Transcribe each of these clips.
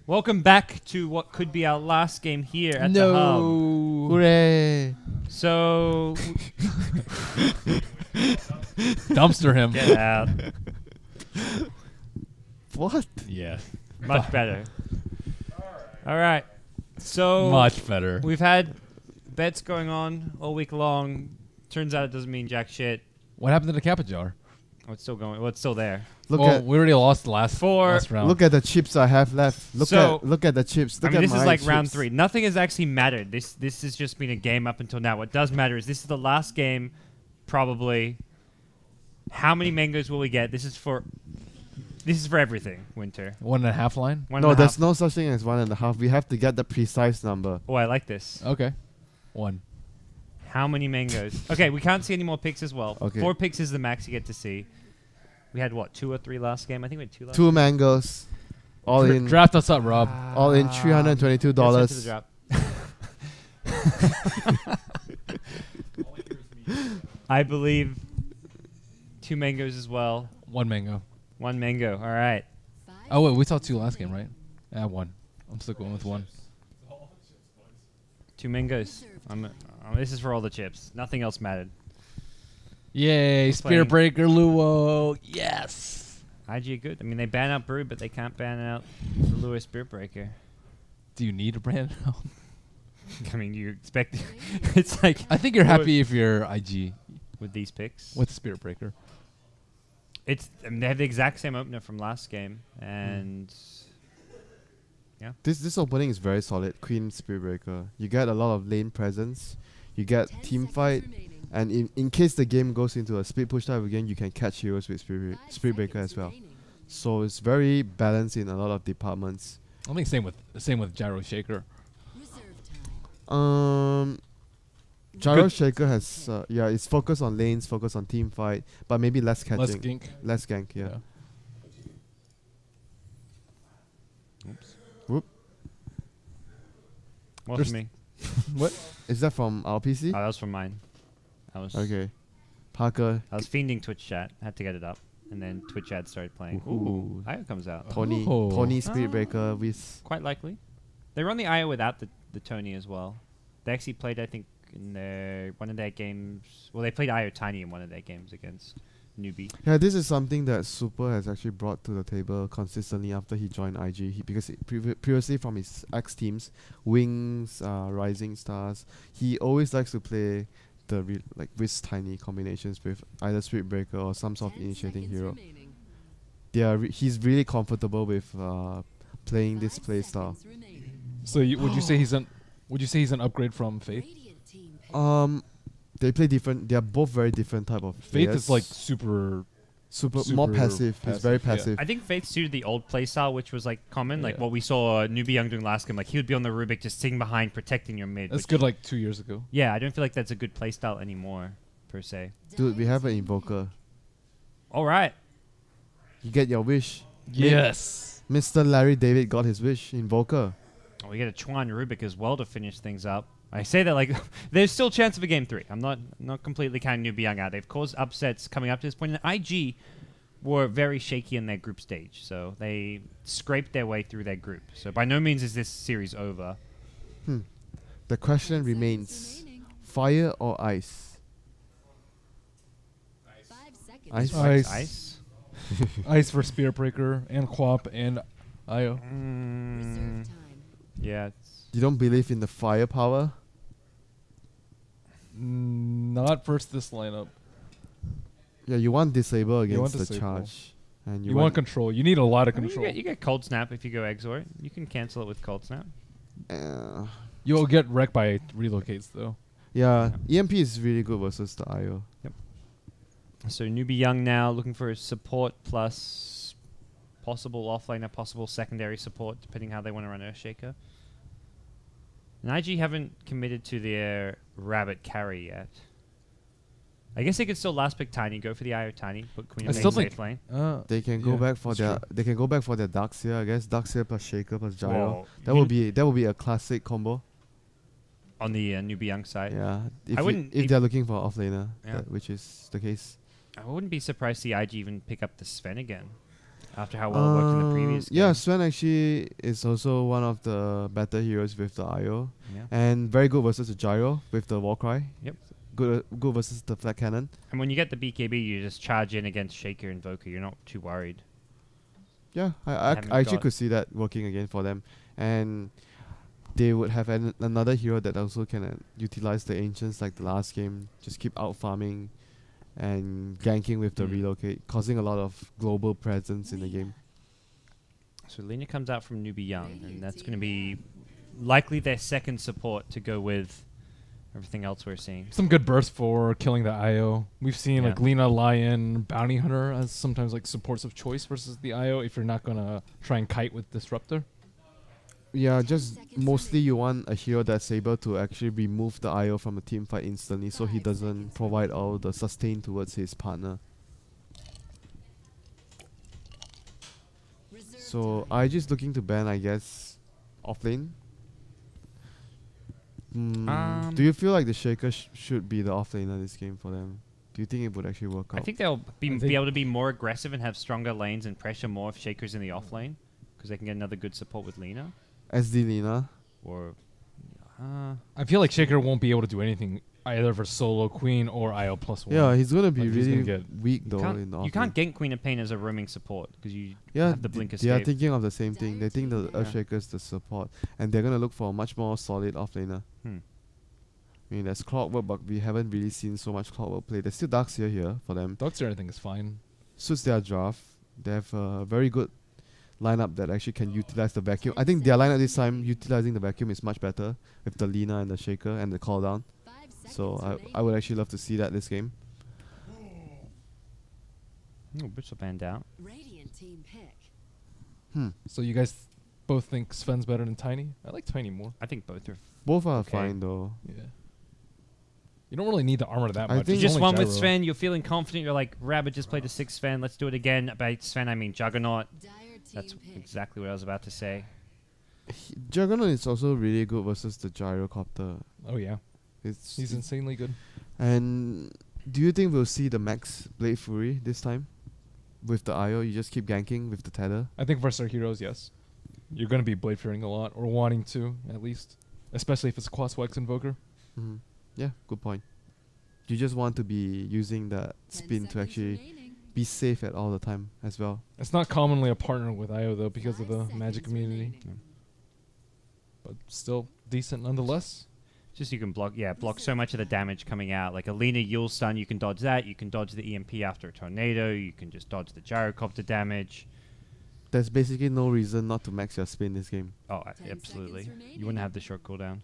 Welcome back to what could be our last game here at the Hub. Hooray! So... Dumpster him. Get out. What? Yeah. Much better. All right. So... Much better. We've had bets going on all week long. Turns out it doesn't mean jack shit. What happened to the Kappa jar? Oh, it's still going. Well, it's still there. Look well, at we already lost the last round. look at the chips I have left. Look at the chips. Look I mean, at this is my like chips. round 3. Nothing has actually mattered. This has just been a game up until now. What does matter is this is the last game, probably. How many mangoes will we get? This is for everything, WinteR. 1.5 line? No, there's no such thing as 1.5. We have to get the precise number. Oh, I like this. Okay. 1. How many mangoes? Okay, we can't see any more picks as well. Okay. 4 picks is the max you get to see. We had what, 2 or 3 last game? I think we had 2 last 2 mangoes. All in. Draft us up, Rob. All in $322. Let's head to the drop. I believe 2 mangoes as well. 1 mango. 1 mango. All right. Oh, wait, we saw 2 last game, right? Yeah, 1. I'm still going with 1. 2 mangoes. This is for all the chips. Nothing else mattered. Yay, Spear Breaker Luo. Yes. IG are good. I mean, they ban out Brew, but they can't ban out the Lewis Spirit Breaker. Do you need a brand? I mean, you expect... it's like... I think you're happy if you're IG. With these picks? With Spirit Breaker. I mean, they have the exact same opener from last game, and... Yeah. This opening is very solid. Queen Spirit Breaker. You get a lot of lane presence. You get team fight. And in case the game goes into a split push type again, you can catch heroes with Spirit Breaker as well. So it's very balanced in a lot of departments. I think same with Gyro Shaker. Gyro Shaker has it's focused on lanes, focused on team fight, but maybe less catching. Less gank. Yeah. Oops. Whoop. What for me? What? Is that from our PC? Oh, that was from mine. Okay. Parker. I was fiending Twitch chat. Had to get it up. And then Twitch ad started playing. Ooh. IO comes out. Tony Spirit Breaker with... Quite likely. They run the IO without the Tony as well. They actually played, I think, in one of their games... Well, they played IO Tiny in one of their games against Newbee. Yeah, this is something that Super has actually brought to the table consistently after he joined IG. Because previously from his ex-teams, Wings, Rising Stars, he always likes to play... with tiny combinations with either Spirit Breaker or some sort of initiating hero. He's really comfortable with playing this playstyle. So would you say he's an upgrade from Faith? They play different. They are both very different type of Faith players. is like super more passive. He's very passive. I think Faith suited the old playstyle, which was like common, like what we saw Newbee.Y doing last game. Like he would be on the Rubik, just sitting behind, protecting your mid. That's good, like 2 years ago. Yeah, I don't feel like that's a good playstyle anymore, per se. Dude, we have an Invoker. All right. You get your wish. Yes. Mr. Larry David got his wish. Invoker. Oh, we get a Chuan Rubik as well to finish things up. I say that like there's still a chance of a game 3. I'm not completely counting Newbee.Y out. They've caused upsets coming up to this point. And IG were very shaky in their group stage, so they scraped their way through their group. So by no means is this series over. The question remains: fire or ice? Ice. Ice. Ice for Spear Breaker and Quap and IO. Yeah. You don't believe in the firepower? Not versus this lineup. Yeah, you want disable against the disable. charge. And You want control. You need a lot of I mean, control. you get Cold Snap if you go Exort. You can cancel it with Cold Snap. You'll get wrecked by relocates, though. Yeah, EMP is really good versus the IO. Yep. So Newbee.Y now looking for support plus possible offlaner, possible secondary support, depending how they want to run Earthshaker. And IG haven't committed to their Rabbit carry yet. I guess they could still last pick Tiny, go for the IO Tiny, put Queen of Mage safe lane. They can go back for their Darkseer, I guess. Darkseer plus Shaker plus Gyro. Well, that would be a classic combo. On the Newbee.Y side. Yeah. If they're looking for offlaner, Yeah. which is the case. I wouldn't be surprised to see IG even pick up the Sven again. after how well it worked in the previous game. Yeah, Sven actually is also one of the better heroes with the IO. Yeah. And very good versus the Gyro with the Warcry. Yep. Good versus the Flat Cannon. And when you get the BKB, you just charge in against Shaker and Invoker. You're not too worried. Yeah, Haven't I actually got- could see that working again for them. And they would have another hero that also can utilize the Ancients like the last game. Just keep out farming and ganking with the relocate, causing a lot of global presence in the game. So Lina comes out from Newbee.Y, and that's going to be likely their second support to go with everything else we're seeing. Some good bursts for killing the IO. We've seen like Yeah. Lina, Lion, Bounty Hunter as sometimes like supports of choice versus the IO if you're not gonna try and kite with Disruptor. Yeah, just mostly you want a hero that's able to actually remove the IO from a team fight instantly so he doesn't provide all the sustain towards his partner. So I just looking to ban, I guess, offlane. Do you feel like the Shaker should be the offlaner this game for them? Do you think it would actually work out? I think they'll be able to be more aggressive and have stronger lanes and pressure more if Shaker's in the off lane, because they can get another good support with Lina. SD Lina. Or I feel like Shaker won't be able to do anything either for solo Queen or IO +1. Yeah, he's gonna be Like, he's really gonna weak though in the you can't gank Queen of Pain as a roaming support because you have the blink they are escape. thinking of the same thing. They think the Earthshaker's the support, and they're gonna look for a much more solid offlaner. I mean, there's Clockwork, but we haven't really seen so much Clockwork play. There's still Darkseer here for them. Darkseer I think is fine. Suits their draft. They have a very good lineup that actually can utilize the vacuum. I think their lineup this time, utilizing the vacuum, is much better with the Lina and the Shaker and the call down. So I would actually love to see that this game. Oh, Brittle banned out. Radiant team pick. So you guys both think Sven's better than Tiny? I like Tiny more. I think both are. Both are Okay. fine though. Yeah. You don't really need the armor that I much. think It's You just only won with gyro. Sven, you're feeling confident, you're like, Rabbit just played a 6 Sven, let's do it again. By Sven, I mean Juggernaut. Dire team That's pick. exactly what I was about to say. Juggernaut is also really good versus the Gyrocopter. Oh yeah. It's He's insanely good. And do you think we'll see the Max Blade Fury this time? With the IO, you just keep ganking with the tether. I think versus our heroes, yes. You're gonna be blade fearing a lot, or wanting to, at least. Especially if it's a Quaswex Invoker. Yeah, good point. You just want to be using that 10 spin to seconds actually remaining. be safe at all the time as well. It's not commonly a partner with IO though because of the 5 magic seconds immunity. remaining. But still decent nonetheless. Just you can block so much of the damage coming out. Like a Lina Yule stun, you can dodge that. You can dodge the EMP after a tornado. You can just dodge the gyrocopter damage. There's basically no reason not to max your spin this game. Oh, 10 absolutely. seconds You wouldn't have the short cooldown.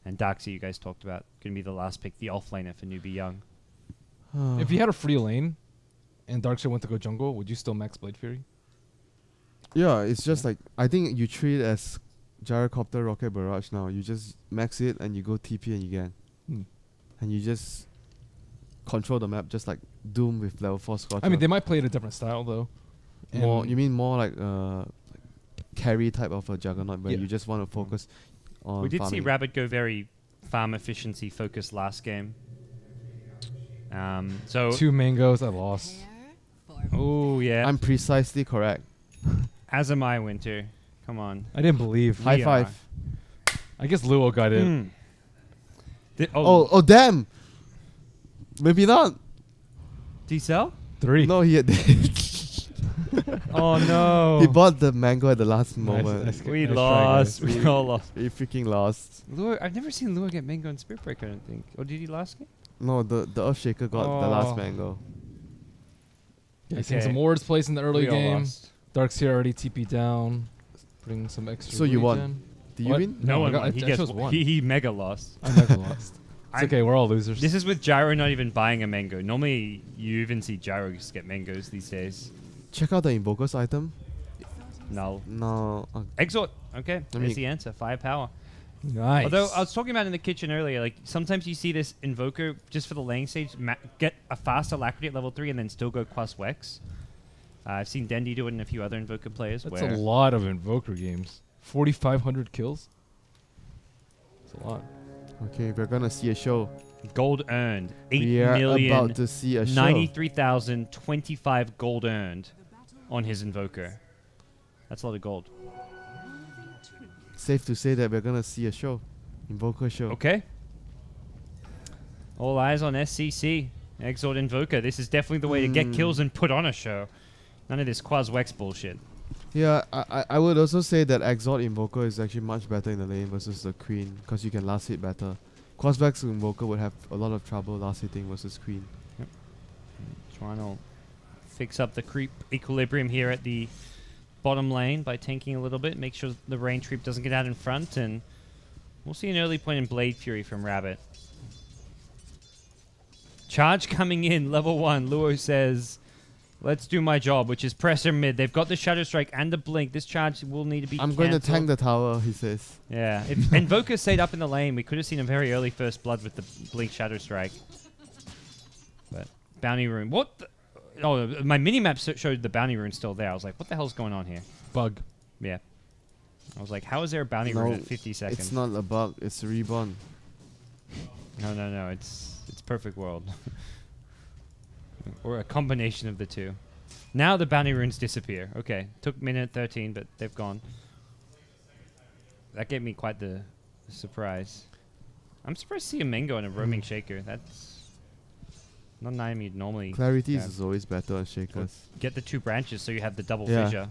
And Darkseer, you guys talked about, going to be the last pick, the offlaner for Newbee.Y. If you had a free lane and Darkseer went to go jungle, would you still max Blade Fury? Yeah, it's just like, I think you treat it as Gyrocopter Rocket Barrage now. You just max it and you go TP and you gang. And you just control the map just like Doom with level 4 Scorcher. I mean, they might play it a different style though. More, And you mean more like carry type of a Juggernaut where Yeah. you just want to focus on We did see farming. Rabbit go very farm efficiency focused last game. So 2 mangoes, I lost. Prepare for oh yeah, I'm precisely correct. as am I, WinteR. Come on. I didn't believe. High We five. I guess Luo got it. Oh damn! Maybe not. D-Cell? 3. No, he had Oh no. he bought the mango at the last Nice, moment. nice. We Nice try, lost. guys. We all lost. He freaking lost. Lure, I've never seen Lure get mango and Spirit Breaker, I don't think. Or did he last game? No, the Earthshaker got the Oh. last mango. Yeah, seen Okay. some wards placed in the early We all game. lost. Darkseer already TP down. Bring some extra. So you won. regen. Do you What? win? No, I got- I he, chose one. he mega lost. I never lost. It's I'm- okay, we're all losers. This is with Gyro not even buying a mango. Normally, you even see Gyros get mangoes these days. Check out the Invoker's item. No. No. Exhort. Okay, I there's mean- the answer. Firepower. nice. Although I was talking about in the kitchen earlier, like sometimes you see this Invoker just for the laying stage get a fast alacrity at level 3 and then still go Quaswex. I've seen Dendy do it in a few other Invoker players. That's where a lot of Invoker games. 4,500 kills. That's a lot. Okay, we're gonna see a show. gold earned. We are 8,000,000. about to see a show. 93,025 gold earned. on his Invoker. That's a lot of gold. Safe to say that we're gonna see a show, Invoker show. Okay. All eyes on SCC. Exort Invoker. This is definitely the way to get kills and put on a show. None of this Quaz-Wex bullshit. Yeah, I would also say that Exalt Invoker is actually much better in the lane versus the Queen, because you can last hit better. Quaz-Wex Invoker would have a lot of trouble last hitting versus Queen. Yep. Trying to fix up the creep equilibrium here at the bottom lane by tanking a little bit, make sure the range creep doesn't get out in front, and we'll see an early point in Blade Fury from Rabbit. Charge coming in, level 1. Luo says, let's do my job, which is pressure mid. They've got the Shadow Strike and the Blink. This charge will need to be I'm going to tank the tower, he says. Yeah, if Invoker stayed up in the lane, we could have seen a very early first blood with the Blink Shadow Strike. But Bounty Rune. What the? Oh, my minimap showed the Bounty Rune still there. I was like, what the hell's going on here? Bug. Yeah. I was like, how is there a Bounty Rune at 50 seconds? It's not a bug, it's a reborn. No, it's Perfect World. Or a combination of the two. Now the Bounty Runes disappear. Okay, took minute 13, but they've gone. That gave me quite the surprise. I'm surprised to see a Mango and a roaming Shaker. That's not an item you'd normally Clarity have. is always better on Shakers. Get the 2 branches so you have the double Yeah. fissure.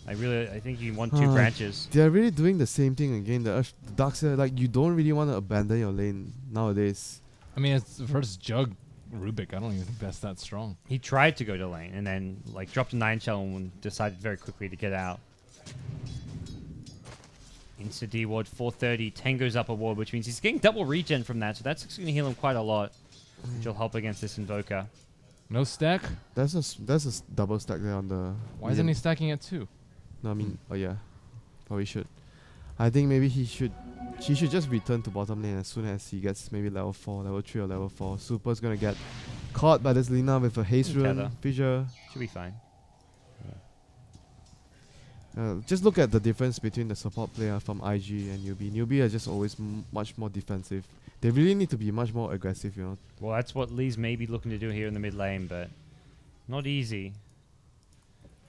I think you want 2 branches. They're really doing the same thing again. The Darkseid, like, you don't really want to abandon your lane nowadays. I mean, it's versus Jug Rubik. I don't even think that's that strong. He tried to go to lane and then like dropped a 9 shell and decided very quickly to get out. Insta D ward 430. Tango's up a ward, which means he's getting double regen from that, so that's going to heal him quite a lot, which will help against this Invoker. No stack? That's a double stack there on the... Why isn't he stacking it too? No, I mean, oh yeah. Probably should. I think maybe he should just return to bottom lane as soon as he gets maybe level 4, level 3 or level 4. Super's gonna get caught by this Lina with a haste rune, fissure. Should be fine. Just look at the difference between the support player from IG and Newbee. Newbee are just always much more defensive. They really need to be much more aggressive, you know. Well, that's what Lee's maybe looking to do here in the mid lane, but not easy.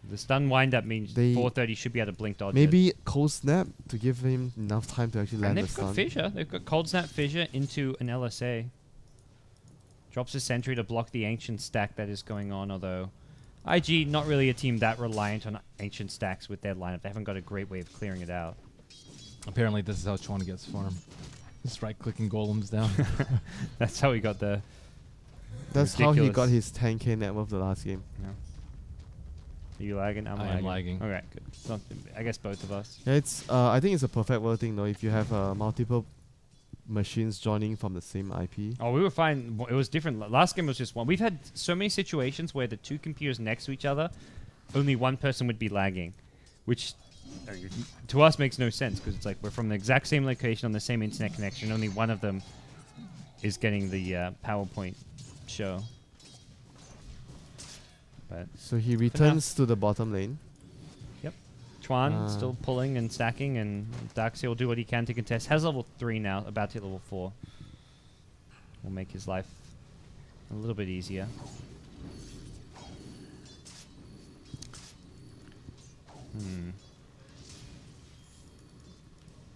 The stun wind-up means 430 should be able to blink dodge maybe cold snap to give him enough time to actually land the stun. And they've got fissure. They've got cold snap fissure into an LSA. Drops a sentry to block the ancient stack that is going on, although IG not really a team that reliant on ancient stacks with their lineup. They haven't got a great way of clearing it out. Apparently this is how Chuan gets farm. Just right-clicking golems down. That's how he got the... That's how he got his 10k net worth the last game. Yeah. Are you lagging? I'm lagging. Okay, good. So, I guess both of us. Yeah, it's I think it's a perfect world thing though if you have multiple machines joining from the same IP. Oh, we were fine. It was different. Last game was just one. We've had so many situations where the 2 computers next to each other, only one person would be lagging, which to us makes no sense because it's like we're from the exact same location on the same internet connection. Only one of them is getting the PowerPoint show. But so he returns to the bottom lane. Yep. Chuan still pulling and stacking, and Darkseid will do what he can to contest. Has level 3 now, about to hit level 4. Will make his life a little bit easier.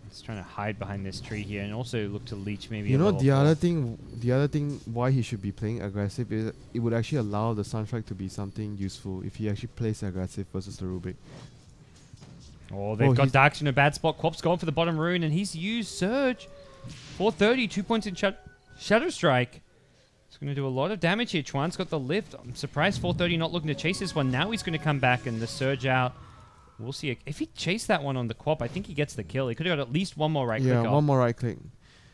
He's trying to hide behind this tree here, and also look to leech maybe. You know, the other thing why he should be playing aggressive is it would actually allow the Sunstrike to be something useful if he actually plays aggressive versus the Rubik. Oh, they've got Darks in a bad spot. Quop's going for the bottom rune, and he's used Surge. 430, 2 points in Shadow Strike. It's going to do a lot of damage here. Chuan's got the lift. I'm surprised 430 not looking to chase this one. Now he's going to come back and the Surge out. We'll see. If he chased that one on the Quop, I think he gets the kill. He could have got at least one more right click. Yeah, one more right click.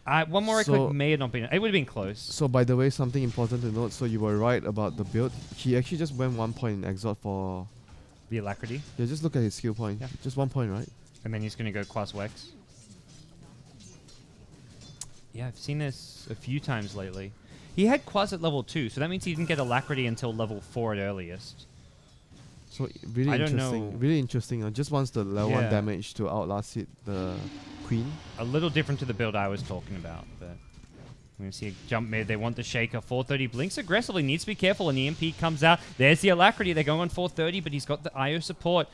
One more right click may have not been. It would have been close. So, by the way, something important to note. So, you were right about the build. He actually just went 1 point in Exalt for the Alacrity. Yeah, just look at his skill point. Yeah. Just 1 point, right? And then he's going to go Quaz-Wex. Yeah, I've seen this a few times lately. He had Quaz at level 2, so that means he didn't get Alacrity until level 4 at earliest. So really interesting. Really interesting. Just wants the level 1 damage to outlast it, the Queen. A little different to the build I was talking about, but We're going to see a jump mid. They want the Shaker. 430 blinks aggressively. Needs to be careful. And the EMP comes out. There's the Alacrity. They're going on 430, but he's got the IO support.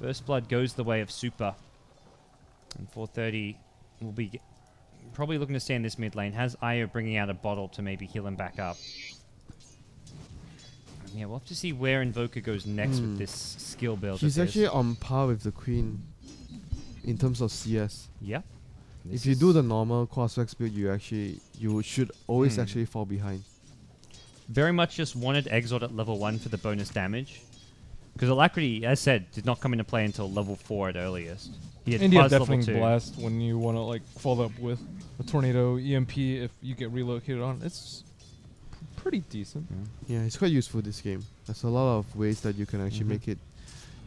Burst Blood goes the way of Super. And 430 will be probably looking to stay in this mid lane. Has IO bringing out a bottle to maybe heal him back up. Yeah, we'll have to see where Invoker goes next with this skill build. He's actually on par with the Queen in terms of CS. Yeah. If you do the normal Crosswax build, you should always actually fall behind. Very much just wanted Exort at level 1 for the bonus damage. Because Alacrity, as said, did not come into play until level 4 at earliest. He had Buzz level Deafening 2. Blast when you want to like follow up with a Tornado EMP if you get relocated on. It's pretty decent. Yeah, it's quite useful this game. There's a lot of ways that you can actually make it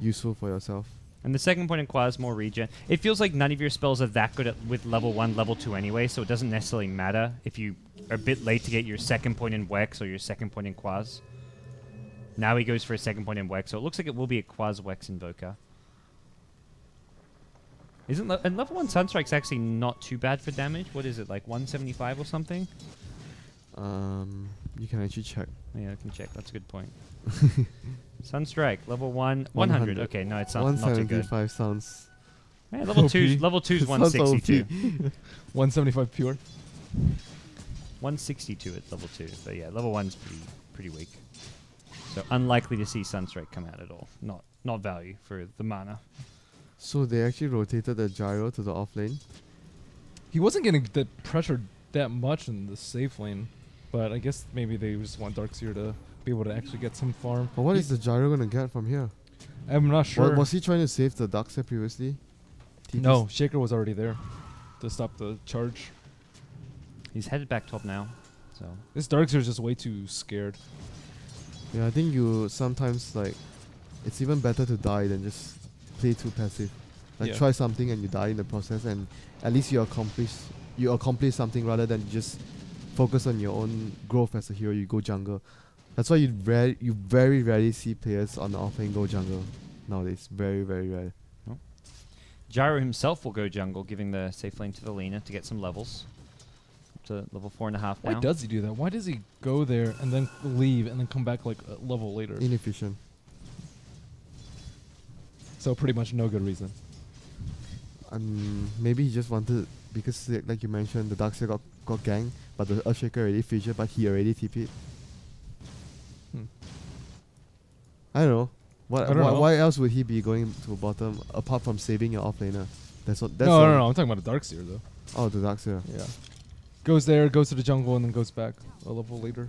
useful for yourself. And the second point requires more regen. It feels like none of your spells are that good with level 1, level 2 anyway, so it doesn't necessarily matter if you are a bit late to get your second point in Wex or your second point in Quaz. Now he goes for a second point in Wex, so it looks like it will be a Quaz Wex Invoker. And level 1 Sunstrike's actually not too bad for damage. What is it, like 175 or something? You can actually check. Yeah, I can check. That's a good point. Sunstrike, level 1, 100. Okay, no, it's not too good. 175 sounds... Yeah, level 2's 162. 175 pure. 162 at level 2. But yeah, level 1's pretty weak. So unlikely to see Sunstrike come out at all. Not value for the mana. So they actually rotated the gyro to the off lane. He wasn't getting pressured that much in the safe lane, but I guess maybe they just want Darkseer to be able to actually get some farm. But what is the gyro gonna get from here? I'm not sure. Was he trying to save the Darkseer previously? No, Shaker was already there to stop the charge. He's headed back top now. So This Darkseer is just way too scared. Yeah, I think you sometimes like it's even better to die than just play too passive. Like try something and you die in the process, and at least you accomplish something rather than just focus on your own growth as a hero. You go jungle. That's why you very rarely see players on the offlane go jungle nowadays. Very rare. Gyro himself will go jungle, giving the safe lane to the Lina to get some levels. Up to level 4.5 now. Why does he do that? Why does he go there and then leave and then come back like a level later? Inefficient. So pretty much no good reason. Maybe he just wanted, because like you mentioned, the Darkseer got ganked, but the Earthshaker already featured, but he already TP'd. I don't know. Why else would he be going to bottom apart from saving your offlaner? No. I'm talking about the Darkseer though. Oh, the Darkseer. Yeah. Goes there, goes to the jungle, and then goes back a level later.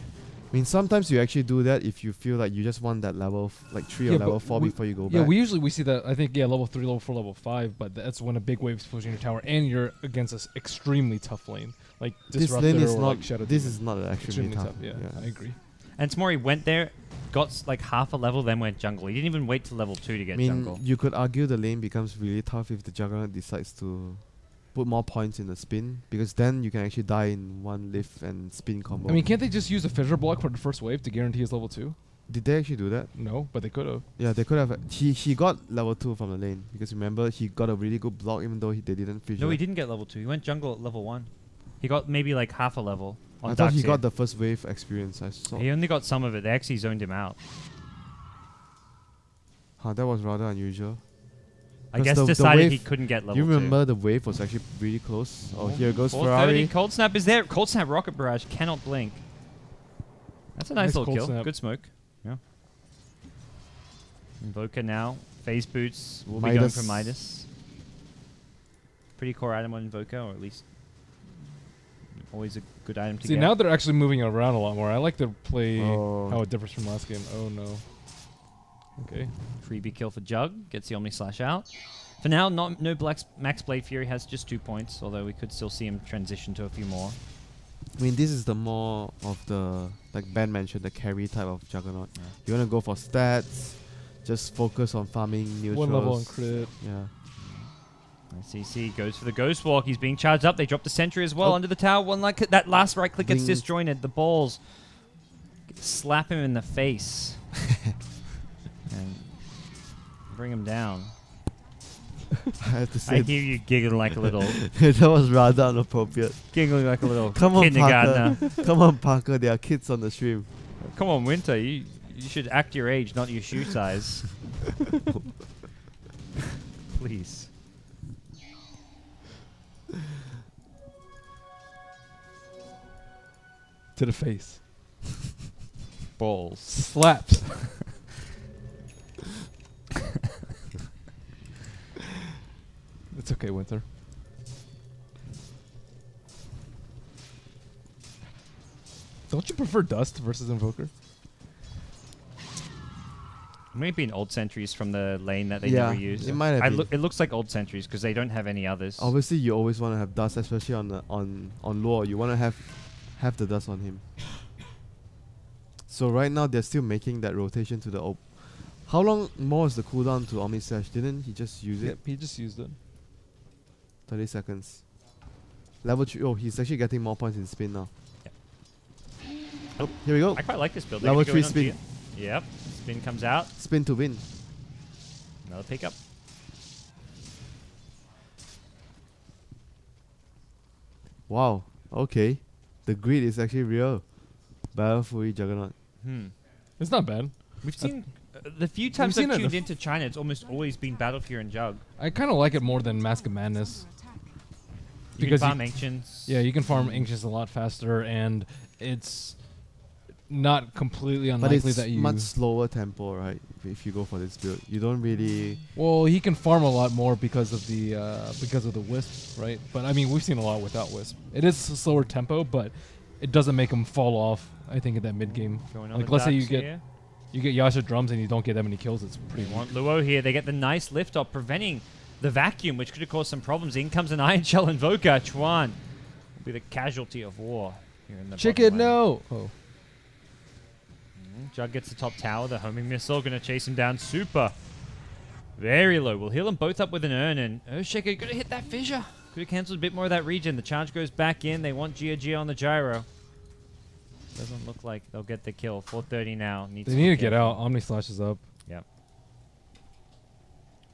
I mean, sometimes you actually do that if you feel like you just want that level, like 3 or level 4 before you go back. Yeah, we see that, I think, level 3, level 4, level 5, but that's when a big wave is pushing your tower, and you're against an extremely tough lane. Like, this lane is not, like Shadow this Demon. is not actually tough. Yeah, I agree. And Smori went there, got like half a level, then went jungle. He didn't even wait till level 2 to get jungle. You could argue the lane becomes really tough if the Juggernaut decides to put more points in the spin, because then you can actually die in one lift and spin combo. I mean, can't they just use a fissure block for the first wave to guarantee his level 2? Did they actually do that? No, but they could have. Yeah, they could have. He got level 2 from the lane, because remember, he got a really good block even though they didn't fissure. No, he didn't get level 2. He went jungle at level 1. He got maybe like half a level on I thought he Darkseer. got the first wave experience. I saw. He only got some of it. They actually zoned him out. That was rather unusual. I guess decided he couldn't get level 2. You remember the wave was actually really close. Oh, here goes 430. Ferrari. Cold Snap is there. Cold Snap Rocket Barrage cannot blink. That's a nice little kill. Snap. Good smoke. Yeah. Invoker now. Phase Boots will be Midas. going for Midas. Pretty core item on Invoker, or at least always a good item to See, get. now they're actually moving around a lot more. I like to play Oh. how it differs from last game. Oh, no. Okay. Freebie kill for Jug. Gets the Omni Slash out. For now, no Max Blade Fury has just 2 points, although we could still see him transition to a few more. I mean, this is the more of the, like Ben mentioned, the carry type of Juggernaut. Yeah. You want to go for stats, just focus on farming neutrals. 1 level on crit. Yeah. CC goes for the Ghost Walk. He's being charged up. They drop the Sentry as well under the tower. That last right click gets disjointed. The balls slap him in the face and bring him down. I have to I say hear you giggling like a little, that was rather inappropriate. giggling like a little Come on, kindergartner. Parker. Come on, Parker. There are kids on the stream. Come on, Winter. You should act your age, not your shoe size. Please. To the face. Balls. Slaps. It's okay, Winter. Don't you prefer Dust versus Invoker? Maybe in old sentries from the lane that they Yeah, never use. it might have been. It looks like old sentries because they don't have any others. Obviously, you always want to have dust, especially on lore. You want to have the dust on him. So right now they're still making that rotation to the op. How long more is the cooldown to Omni Slash? Didn't he just use it? Yep, he just used it. 30 seconds. Level 3. Oh, he's actually getting more points in spin now. Yep. Oh, here we go. I quite like this build. Level They're gonna 3 go in on spin. G. Yep. Spin comes out. Spin to win. Another pickup. Wow. Okay. The grid is actually real. Battle Fury Juggernaut. It's not bad. We've seen the few times seen I've it tuned the into China, it's almost always been Battlefield and Jug. I kind of like it more than Mask of Madness. You Because can you- farm Ancients. Yeah, you can farm Ancients a lot faster, and it's not completely But unlikely it's that you... much slower tempo, right? If you go for this build. You don't really... Well, he can farm a lot more because of the Wisp, right? But I mean, we've seen a lot without Wisp. It is a slower tempo, but it doesn't make him fall off. I think in that mid game, Going on like the let's say you ducks get here. Yasha drums and you don't get that many kills, it's They pretty. want Luo here. They get the nice lift off, preventing the vacuum, which could have caused some problems. In comes an Iron Shell Invoker. Chuan will be the casualty of war here in the Chicken, bottom lane. no! Oh, Jug gets the top tower. The homing missile going to chase him down. Super. Very low. We'll heal them both up with an urn. And Earthshaker going to hit that fissure. Could have cancelled a bit more of that regen. The charge goes back in. They want Gia on the gyro. Doesn't look like they'll get the kill. 4:30 now. they need to get out. Omni Slash is up. Yep.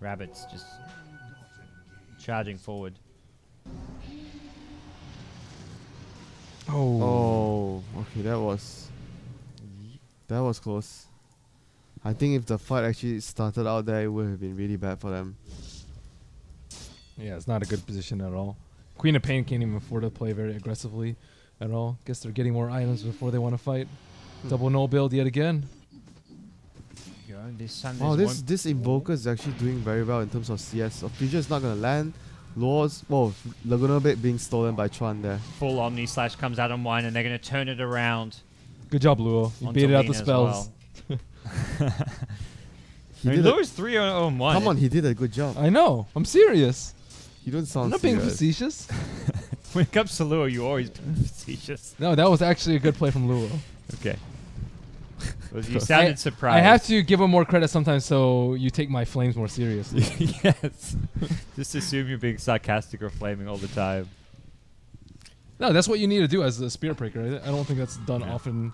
Rabbits just charging forward. Oh, okay, that was close. I think if the fight actually started out there, it would have been really bad for them. Yeah, it's not a good position at all. Queen of Pain can't even afford to play very aggressively at all. Guess they're getting more items before they want to fight. Double null build yet again. This time Wow, there's this Invoker is actually doing very well in terms of CS. Future is not going to land. Lord's, well, Laguna Bay being stolen by Chuan there. full Omni Slash comes out on one, and they're going to turn it around. Good job, Luo. You onto baited out the Lina as spells. well. He I mean, did a- Luo's 3 on 1. Come on, he did a good job. I know. I'm serious. You don't I'm sound not being serious. facetious. When it comes to Luo, you always facetious. No, that was actually a good play from Luo. Okay. Well, you sounded surprised. I have to give him more credit sometimes, so you take my flames more seriously. Yes. Just assume you're being sarcastic or flaming all the time. No, that's what you need to do as a Spirit Breaker. I don't think that's done often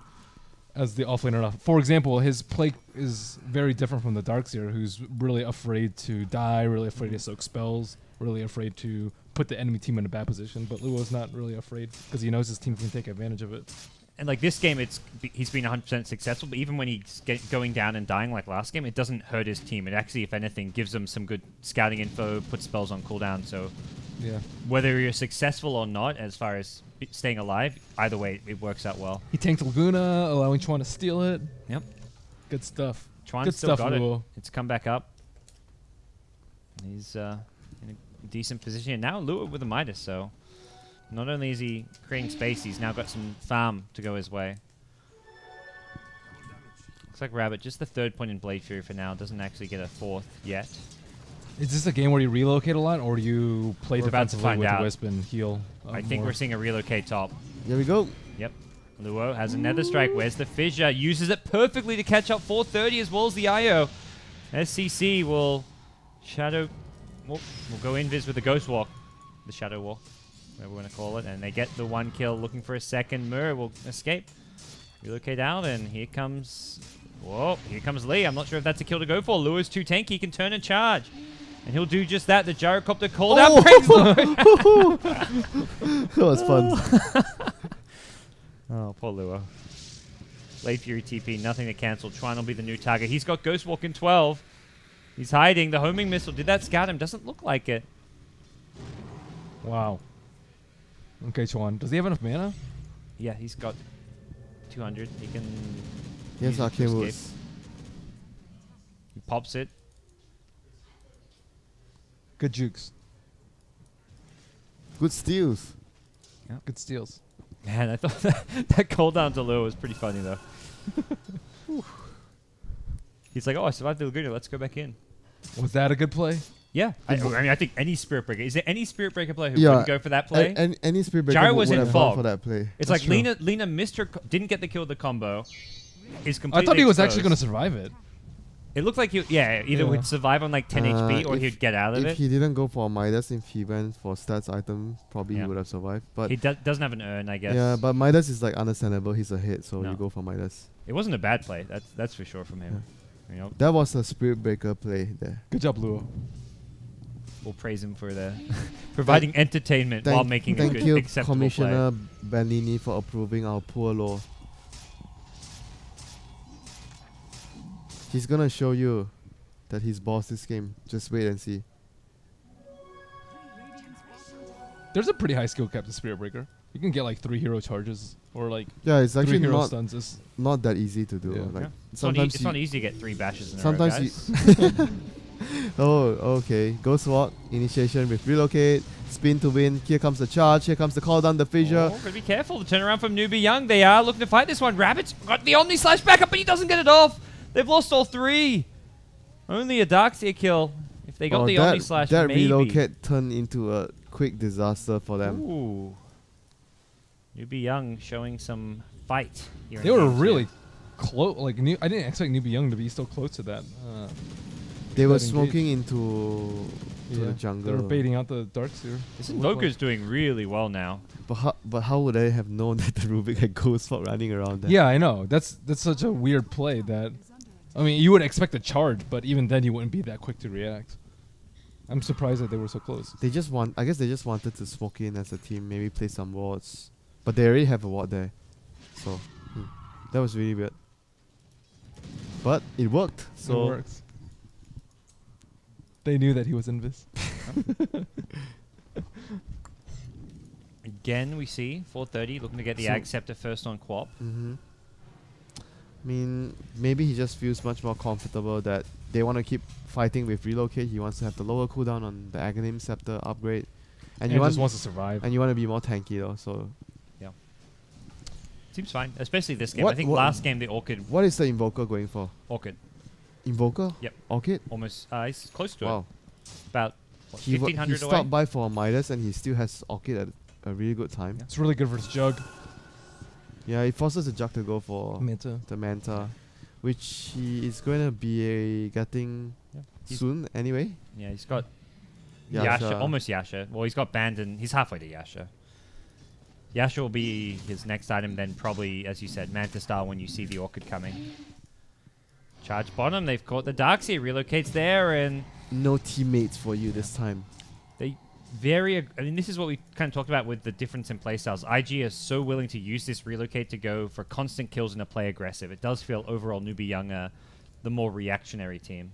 as the offlaner enough. For example, his play is very different from the Darkseer, who's really afraid to die, really afraid to soak spells, really afraid to put the enemy team in a bad position. But Luo's not really afraid because he knows his team can take advantage of it. And like this game, he's been 100% successful. But even when he's going down and dying like last game, it doesn't hurt his team. It actually, if anything, gives them some good scouting info, puts spells on cooldown. So Yeah. whether you're successful or not, as far as staying alive, either way, it works out well. He tanked Laguna, allowing Chuan to steal it. Yep. Good stuff. Chuan Good still stuff, got it. Luo. It's come back up. He's in a decent position. And now Luo with a Midas, so not only is he creating space, he's now got some farm to go his way. Looks like Rabbit, just the third point in Blade Fury for now. Doesn't actually get a fourth yet. Is this a game where you relocate a lot, or do you play We're about to defensively find with out. Wisp and heal? I think more? we're seeing a relocate top. Here we go. Yep. Luo has another strike. Where's the fissure? Uses it perfectly to catch up 430 as well as the IO. SCC will shadow... We'll go invis with the Ghost Walk. The Shadow Walk, whatever we want to call it. And they get the one kill, looking for a second. Mirror will escape. Relocate out, and here comes... Whoa, here comes Lee. I'm not sure if that's a kill to go for. Luo's too tanky. He can turn and charge. And he'll do just that. The gyrocopter cooldown brings Luo. That was fun. Oh, poor Luo. Late Fury TP, nothing to cancel. Chuan will be the new target. He's got Ghost Walk in 12. He's hiding. The homing missile, did that scout him? Doesn't look like it. Wow. Okay, Chuan. Does he have enough mana? Yeah, he's got 200. He can... Yes, use it to Arcane escape. Woods. He pops it. Good jukes. Good steals. Good steals. Man, I thought that cooldown to Luo was pretty funny, though. He's like, oh, I survived the Laguna. Let's go back in. Was that a good play? Yeah. I mean, I think any Spirit Breaker. Is there any Spirit Breaker player who Yeah. wouldn't go for that play? Any Spirit Breaker Gyro would was in have gone fog. for that play. It's That's like true. Lena missed her, didn't get the kill with the combo. Is I completely thought he was actually going to exposed. survive it. It looked like he, either Yeah. would survive on like 10 HP or if- he'd get out of If it. he didn't go for Midas, if he went for stats item, probably Yeah. he would have survived. But He doesn't have an urn, I guess. yeah, but Midas is like understandable. He's a hit, so No. you go for Midas. It wasn't a bad play. That's for sure from him. You know, That was a Spirit Breaker play there. Good job, Luo. we'll praise him for the providing entertainment while making a thank good, you, acceptable Commissioner play. Merlini, for approving our poor law. He's gonna show you that he's boss this game. Just wait and see. There's a pretty high skill cap to Spirit Breaker. You can get like 3 hero charges or like Yeah, it's 3 actually hero not stuns. It's not that easy to do. Yeah. Like Yeah. It's sometimes not easy to get 3 bashes in sometimes a row, guys. Oh, okay. Ghost Walk, initiation with relocate, spin to win. Here comes the charge. Here comes the call down the fissure. Oh, gotta be careful. The turnaround from Newbee.Y. They are looking to fight this one. Rabbit's got the Omni Slash back up, but he doesn't get it off. They've lost all 3. Only a Darkseer kill. If they got the Omni Slash, that maybe. relocate turned into a quick disaster for them. Ooh. Newbee.Y showing some fight here. they in were game two. really close. Like I didn't expect Newbee.Y to be so close to that. They were that engage. smoking into the They jungle. were baiting out the Darkseer. This Invoker's doing really well now. But how would I have known that the Rubik had Ghost Walk running around there? Yeah, I know. That's such a weird play that. I mean, you would expect a charge, but even then, you wouldn't be that quick to react. I'm surprised that they were so close. I guess they just wanted to smoke in as a team, maybe play some wards. But they already have a ward there. So, that was really weird. But it worked. So it works. They knew that he was invis. Again, we see 430 looking to get the So- Ag Scepter first on Quap. I mean, maybe he just feels much more comfortable that they want to keep fighting with relocate. He wants to have the lower cooldown on the Aghanim Scepter upgrade. And you he just want wants to survive. and you want to be more tanky though. So Seems fine, especially this game. What- I think what- last game the Orchid. what is the Invoker going for? Orchid. Invoker? Yep. Orchid? Almost, he's close to Wow. it. About what, He 1500 away. stopped by for a Midas and he still has Orchid at a really good time. It's really good versus Jug. Yeah, he forces the Jug to go for Manta. the Manta, which he is going to be getting Yeah. He's- soon anyway. Yeah, he's got Yasha. Yasha, almost Yasha. Well, he's got Band and he's halfway to Yasha. Yasha will be his next item, then probably, as you said, Manta Star when you see the Orchid coming. Charge bottom, they've caught the Darkseer, relocates there, and No teammates for you this time. they I mean, this is what we kind of talked about with the difference in playstyles. IG is so willing to use this relocate to go for constant kills and to play aggressive. It does feel overall Newbee.Y the more reactionary team.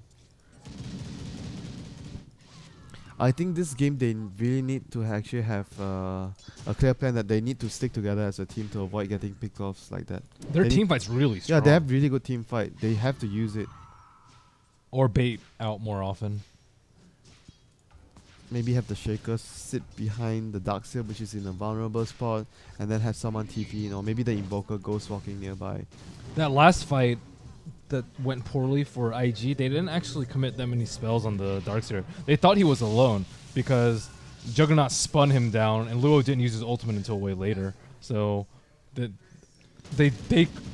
I think this game they really need to actually have a clear plan that they need to stick together as a team to avoid getting picked offs like that. Their They team need- fight's really strong. Yeah, they have really good team fight. They have to use it. Or bait out more often. Maybe have the Shakers sit behind the Darkseer, which is in a vulnerable spot, and then have someone TP, or maybe the Invoker Ghost walking nearby. That last fight that went poorly for IG, they didn't actually commit that many spells on the Darkseer. They thought he was alone because Juggernaut spun him down, and Luo didn't use his ultimate until way later. So they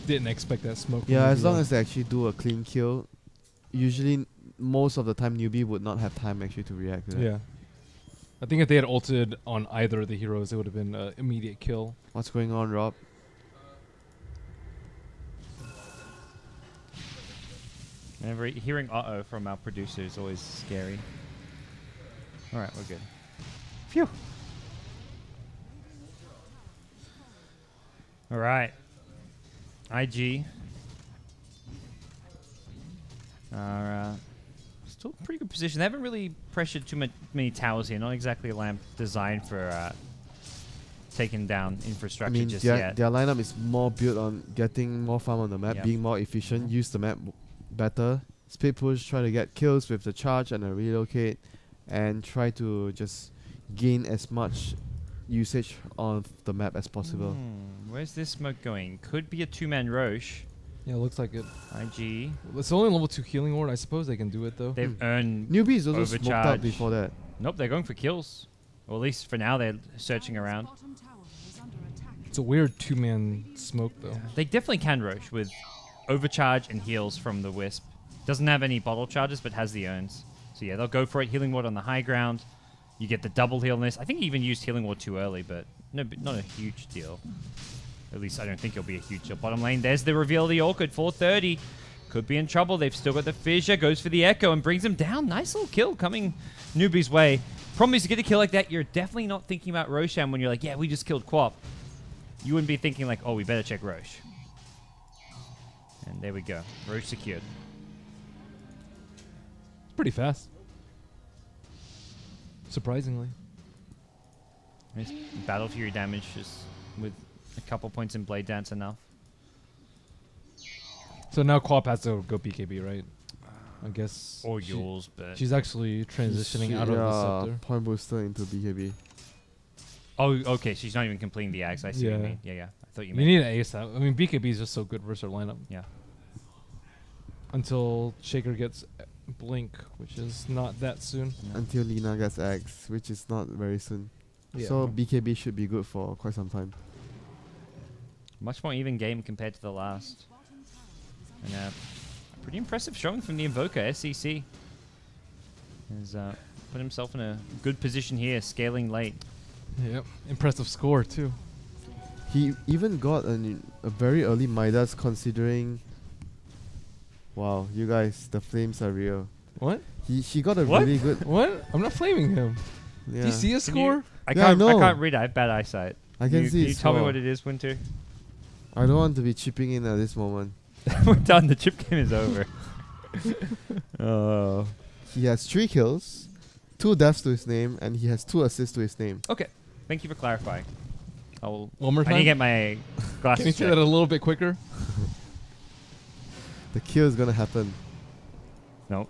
didn't expect that smoke. from Yeah, as long Newbee-Y. as they actually do a clean kill, usually most of the time Newbie would not have time actually to react to that. Yeah. I think if they had ulted on either of the heroes, it would have been an immediate kill. What's going on, Rob? Whenever hearing "uh-oh" from our producer is always scary. All right, we're good. Phew. All right. IG are still pretty good position. They haven't really pressured too many towers here. Not exactly a lamp designed for taking down infrastructure just yet. Their lineup is more built on getting more farm on the map, Yep. being more efficient, use the map better, speed push, try to get kills with the charge and a relocate, and try to just gain as much usage of the map as possible. Where's this smoke going? Could be a two-man Roche. Yeah, looks like it. IG. It's only level 2 healing ward. I suppose they can do it though. They've earned Newbee is also smoked overcharge. out before that. Nope, they're going for kills. Or at least for now, they're searching around. It's a weird 2-man smoke though. They definitely can Roche with overcharge and heals from the Wisp. Doesn't have any bottle charges, but has the urns. So yeah, they'll go for it. Healing ward on the high ground. You get the double heal on this. I think he even used healing ward too early, but no, not a huge deal. At least I don't think it'll be a huge deal. Bottom lane, there's the reveal of the Orchid. 430. Could be in trouble. They've still got the fissure. Goes for the Echo and brings him down. Nice little kill coming Newbee's way. Problem is, to get a kill like that, you're definitely not thinking about Roshan when you're like, yeah, we just killed Quap. You wouldn't be thinking like, oh, we better check Roche. And there we go. Roche secured. Pretty fast. Surprisingly. Nice Battle Fury damage just with a couple points in Blade Dance enough. So now Quap has to go BKB, right? I guess. Or yours, but... She's actually transitioning out of the scepter. Point booster into BKB. Oh, okay. She's not even completing the axe. I see what you mean. Yeah, yeah. I thought you You meant... need an ace out. I mean, BKB is just so good versus our lineup. Yeah. Until Shaker gets Blink, which is not that soon. Yeah. Until Lina gets X, which is not very soon. Yeah. So BKB should be good for quite some time. Much more even game compared to the last. And pretty impressive showing from the Invoker. SEC has put himself in a good position here, scaling late. Yep. Impressive score, too. He even got a very early Midas considering... Wow, you guys, the flames are real. What? He got a What? really good... What? I'm not flaming him. Yeah. Do you see his Can score? you- I Yeah, I can't. I know. can't read it. I have bad eyesight. I can see Can you his tell me score. what it is, Winter? I don't want to be chipping in at this moment. We're done. The chip game is over. Oh. He has 3 kills, 2 deaths to his name, and he has 2 assists to his name. Okay. Thank you for clarifying. I'll. One more I time? need to get my glasses. Can you say checked. that a little bit quicker? The kill is gonna happen. No.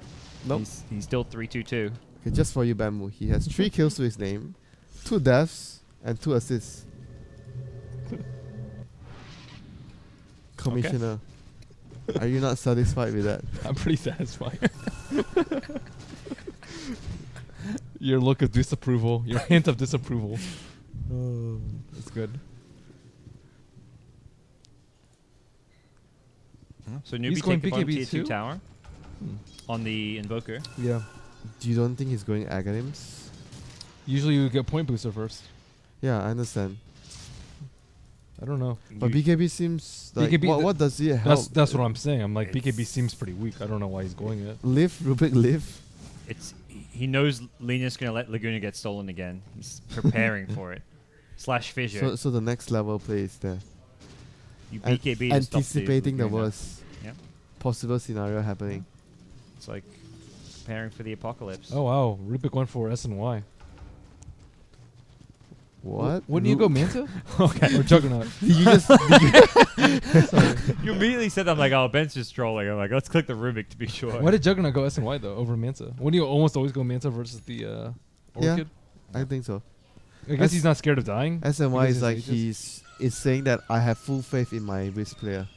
Nope. He's still 3-2-2. Okay, just for you, Bamboo. He has 3 kills to his name, 2 deaths, and 2 assists. Commissioner, are you not satisfied with that? I'm pretty satisfied. Your look of disapproval, your hint of disapproval. Oh, that's good. So He's Newbee going take the bottom BKB tier 2 too? tower on the Invoker. Yeah. You don't think he's going Aghanim's? Usually you get point booster first. Yeah, I understand. I don't know. But You- BKB seems like... BKB what does it help? That's what I'm saying. I'm like, BKB It's- seems pretty weak. I don't know why he's going it. Live, Rubik, live. He knows Lena's going to let Laguna get stolen again. He's preparing for it. Slash fissure. So the next level play is there. You An- BKB to stop anticipating the Laguna. worst Yep. possible scenario happening. It's like preparing for the apocalypse. Oh wow, Rubik went for S and Y. What? Wouldn't you go Manta? Okay. Or Juggernaut? Did you just... You immediately said, I'm like, oh, Ben's just trolling. I'm like, let's click the Rubik to be sure. Why did Juggernaut go S and Y though over Manta? Wouldn't you almost always go Manta versus the Yeah. Orchid? I think so. I guess S- he's not scared of dying. SMY because is like Aegis. is saying that I have full faith in my Wisp player.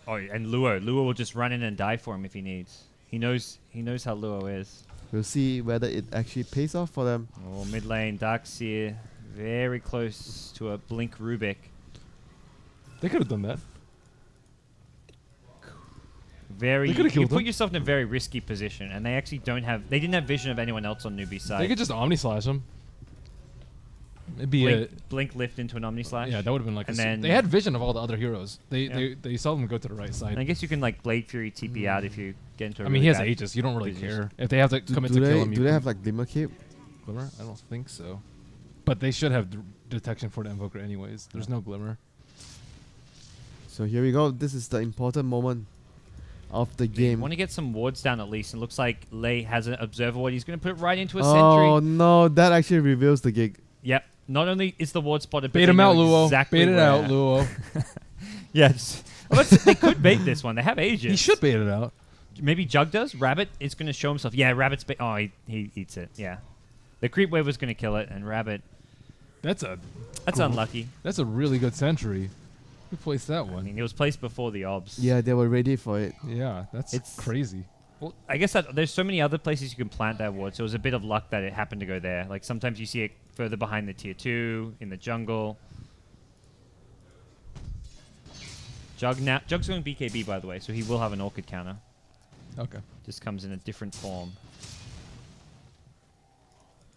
Oh, and Luo. Luo will just run in and die for him if he needs. He knows how Luo is. We'll see whether it actually pays off for them. Oh, mid lane, Darkseer, very close to a Blink Rubik. They could have done that. Very, They could've you killed put him. yourself in a very risky position, and they actually they didn't have vision of anyone else on Newbie's side. They could just Omni Slash him. It'd be Blink lift into an Omni Slash. yeah, that would have been like. And a then they had vision of all the other heroes. Yeah. They saw them go to the right And side. I guess you can like Blade Fury TP out if you get into. I mean, he has bad Aegis. You don't really position. care if they have to Do, commit do to kill they him. do they have like Glimmer Cape? Glimmer? I don't think so. But they should have detection for the Invoker anyways. There's no Glimmer. So here we go. This is the important moment of the game. Want to get some wards down at least. It looks like Lei has an Observer Ward. He's going to put it right into a Oh sentry. no, that actually reveals the gig. Yep. Not only is the ward spotted, but Bait they him know out, Luo. exactly Bait it where. out, Luo. Yes. Well, they could bait this one. They have Aegis. He should bait it out. Maybe Jug does. Rabbit is going to show himself. Yeah, Rabbit's... Oh, he eats it. Yeah. The creep wave was going to kill it, and Rabbit... That's unlucky. That's a really good sentry. Who placed that I one? mean, it was placed before the obs. Yeah, they were ready for it. Yeah, that's It's- crazy. Well, I guess that there's so many other places you can plant that ward, so it was a bit of luck that it happened to go there. Like, sometimes you see it further behind the tier 2, in the jungle. Jug's going BKB, by the way, so he will have an Orchid counter. Okay. Just comes in a different form.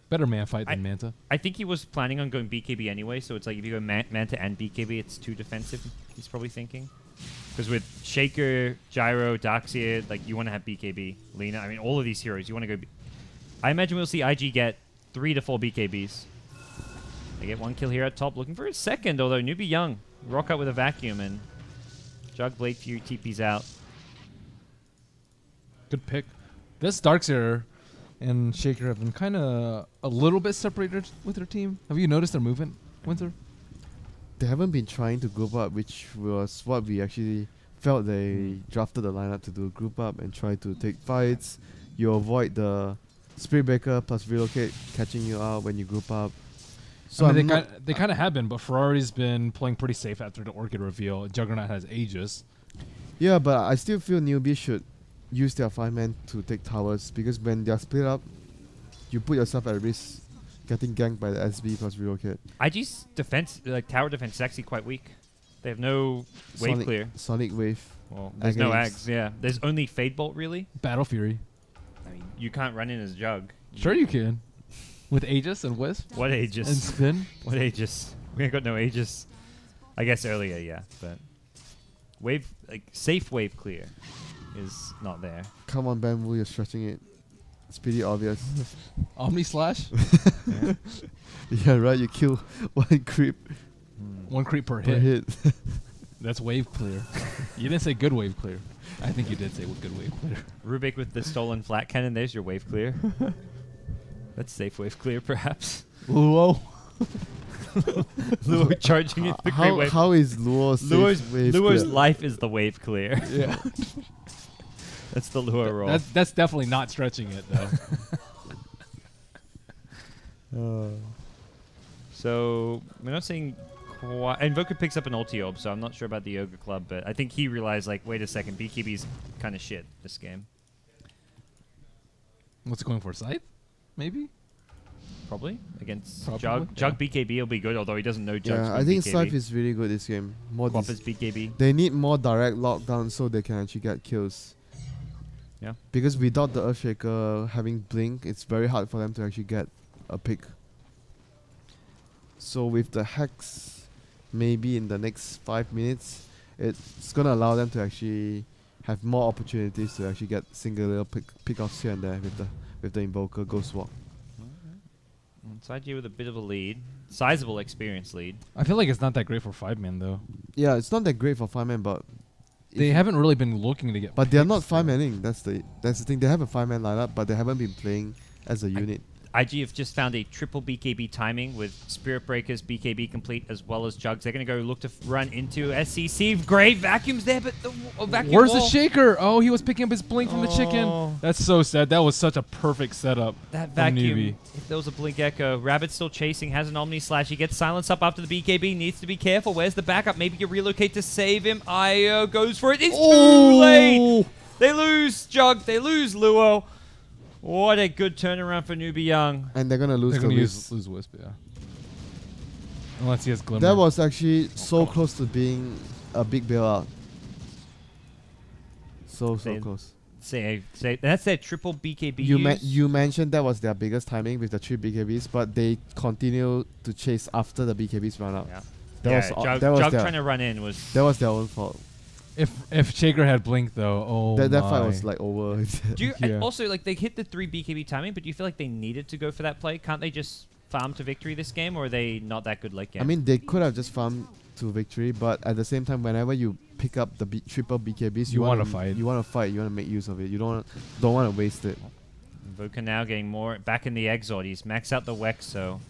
Better man fight than Manta. I think he was planning on going BKB anyway, so it's like if you go Manta and BKB, it's too defensive, he's probably thinking. Because with Shaker, Gyro, Darkseer, like, you want to have BKB. Lina, I mean, all of these heroes, you want to go... I imagine we'll see IG get 3 to 4 BKBs. They get 1 kill here at top, looking for his second, although Newbee.Y rock out with a vacuum, and Jug Blade Fury TP's out. Good pick. This Darkseer and Shaker have been kind of a little bit separated with their team. Have you noticed their movement, WinteR? They haven't been trying to group up, which was what we actually felt they drafted the lineup to do. Group up and try to take fights. You avoid the Spirit Breaker plus Relocate catching you out when you group up. So I mean, they kind of have been, but Ferrari's been playing pretty safe after the Orchid reveal. Juggernaut has Aegis. yeah, but I still feel Newbee should use their 5-man to take towers, because when they're split up, you put yourself at risk getting ganked by the SB plus Relocate. IG's defense, like tower defense, is actually quite weak. They have no wave clear. Sonic Wave. Well, there's no Aghanim. Ags, yeah. There's only Fade Bolt, really. Battle Fury. I mean, you can't run in as Jug. Sure you can. With Aegis and Wisp What and Aegis? Spin. What Aegis? We ain't got no Aegis. I guess earlier, yeah, but wave, like safe wave clear, is not there. Come on, Bamboo, you're stretching it. It's pretty obvious. Omni Slash. Yeah. Yeah, right. You kill one creep 1 creep per per hit. hit. That's wave clear. You didn't say good wave clear. I think you did say with good wave clear. Rubik with the stolen flat cannon. There's your wave clear. That's safe wave clear, perhaps. Whoa. Luo charging into the great wave. How is Luo's wave Luo's clear? life is the wave clear. Yeah. That's the Luo roll. That's definitely not stretching it though. So we're not seeing quite. Invoker picks up an ulti orb, so I'm not sure about the Yoga Club, but I think he realized, like, wait a second, BKB's kind of shit this game. What's it going for? Scythe? Maybe? Probably against Probably, Jug. Jug yeah. BKB will be good, although he doesn't know Jug's Yeah, I going think BKB. Scythe is really good this game. More Quappa's BKB. they need more direct lockdown so they can actually get kills. Yeah. Because without the Earthshaker having Blink, it's very hard for them to actually get a pick. So with the Hex, maybe in the next 5 minutes, it's gonna allow them to actually have more opportunities to actually get singular pick-offs here and there with the Invoker Ghost Walk. Side here with a bit of a lead. Sizable experience lead. I feel like it's not that great for 5-man though. Yeah, it's not that great for 5-man, but They haven't really been looking to get but they're not picks, though. 5-manning. That's the thing. They have a 5-man lineup, but they haven't been playing as a unit. IG have just found a triple BKB timing with Spirit Breakers BKB complete as well as Jugs. They're going to go look to run into SCC. Great vacuums there, but the vacuum Where's the wall. Shaker? Oh, he was picking up his blink from the Oh. chicken. That's so sad. That was such a perfect setup. That from vacuum, Newbee. if there was a Blink Echo. Rabbit's still chasing, has an Omni Slash. He gets silenced up after the BKB, needs to be careful. Where's the backup? Maybe you relocate to save him. Io goes for it. It's too late. They lose Jug. They lose Luo. What a good turnaround for Newbee.Y. And they're gonna lose They're the going to Wisp. lose Wisp, yeah. Unless he has Glimmer. That was actually so close to being a big bailout. So They- close. Say that's their triple BKB. You mentioned that was their biggest timing with the 3 BKBs, but they continue to chase after the BKBs run out. Yeah. That was Jug that was Jug their trying to run in was that was their own fault. If Shaker had blinked though, oh that my. fight was like over. Do you, Yeah. and also, like, they hit the 3 BKB timing, but do you feel like they needed to go for that play? Can't they just farm to victory this game, or are they not that good late game? I mean, they could have just farmed to victory, but at the same time, whenever you pick up the triple BKBs, You want wanna to fight. You want to fight. You want to make use of it. You don't want to waste it. Invoker now getting more back in the Exort. He's maxed out the Wex, so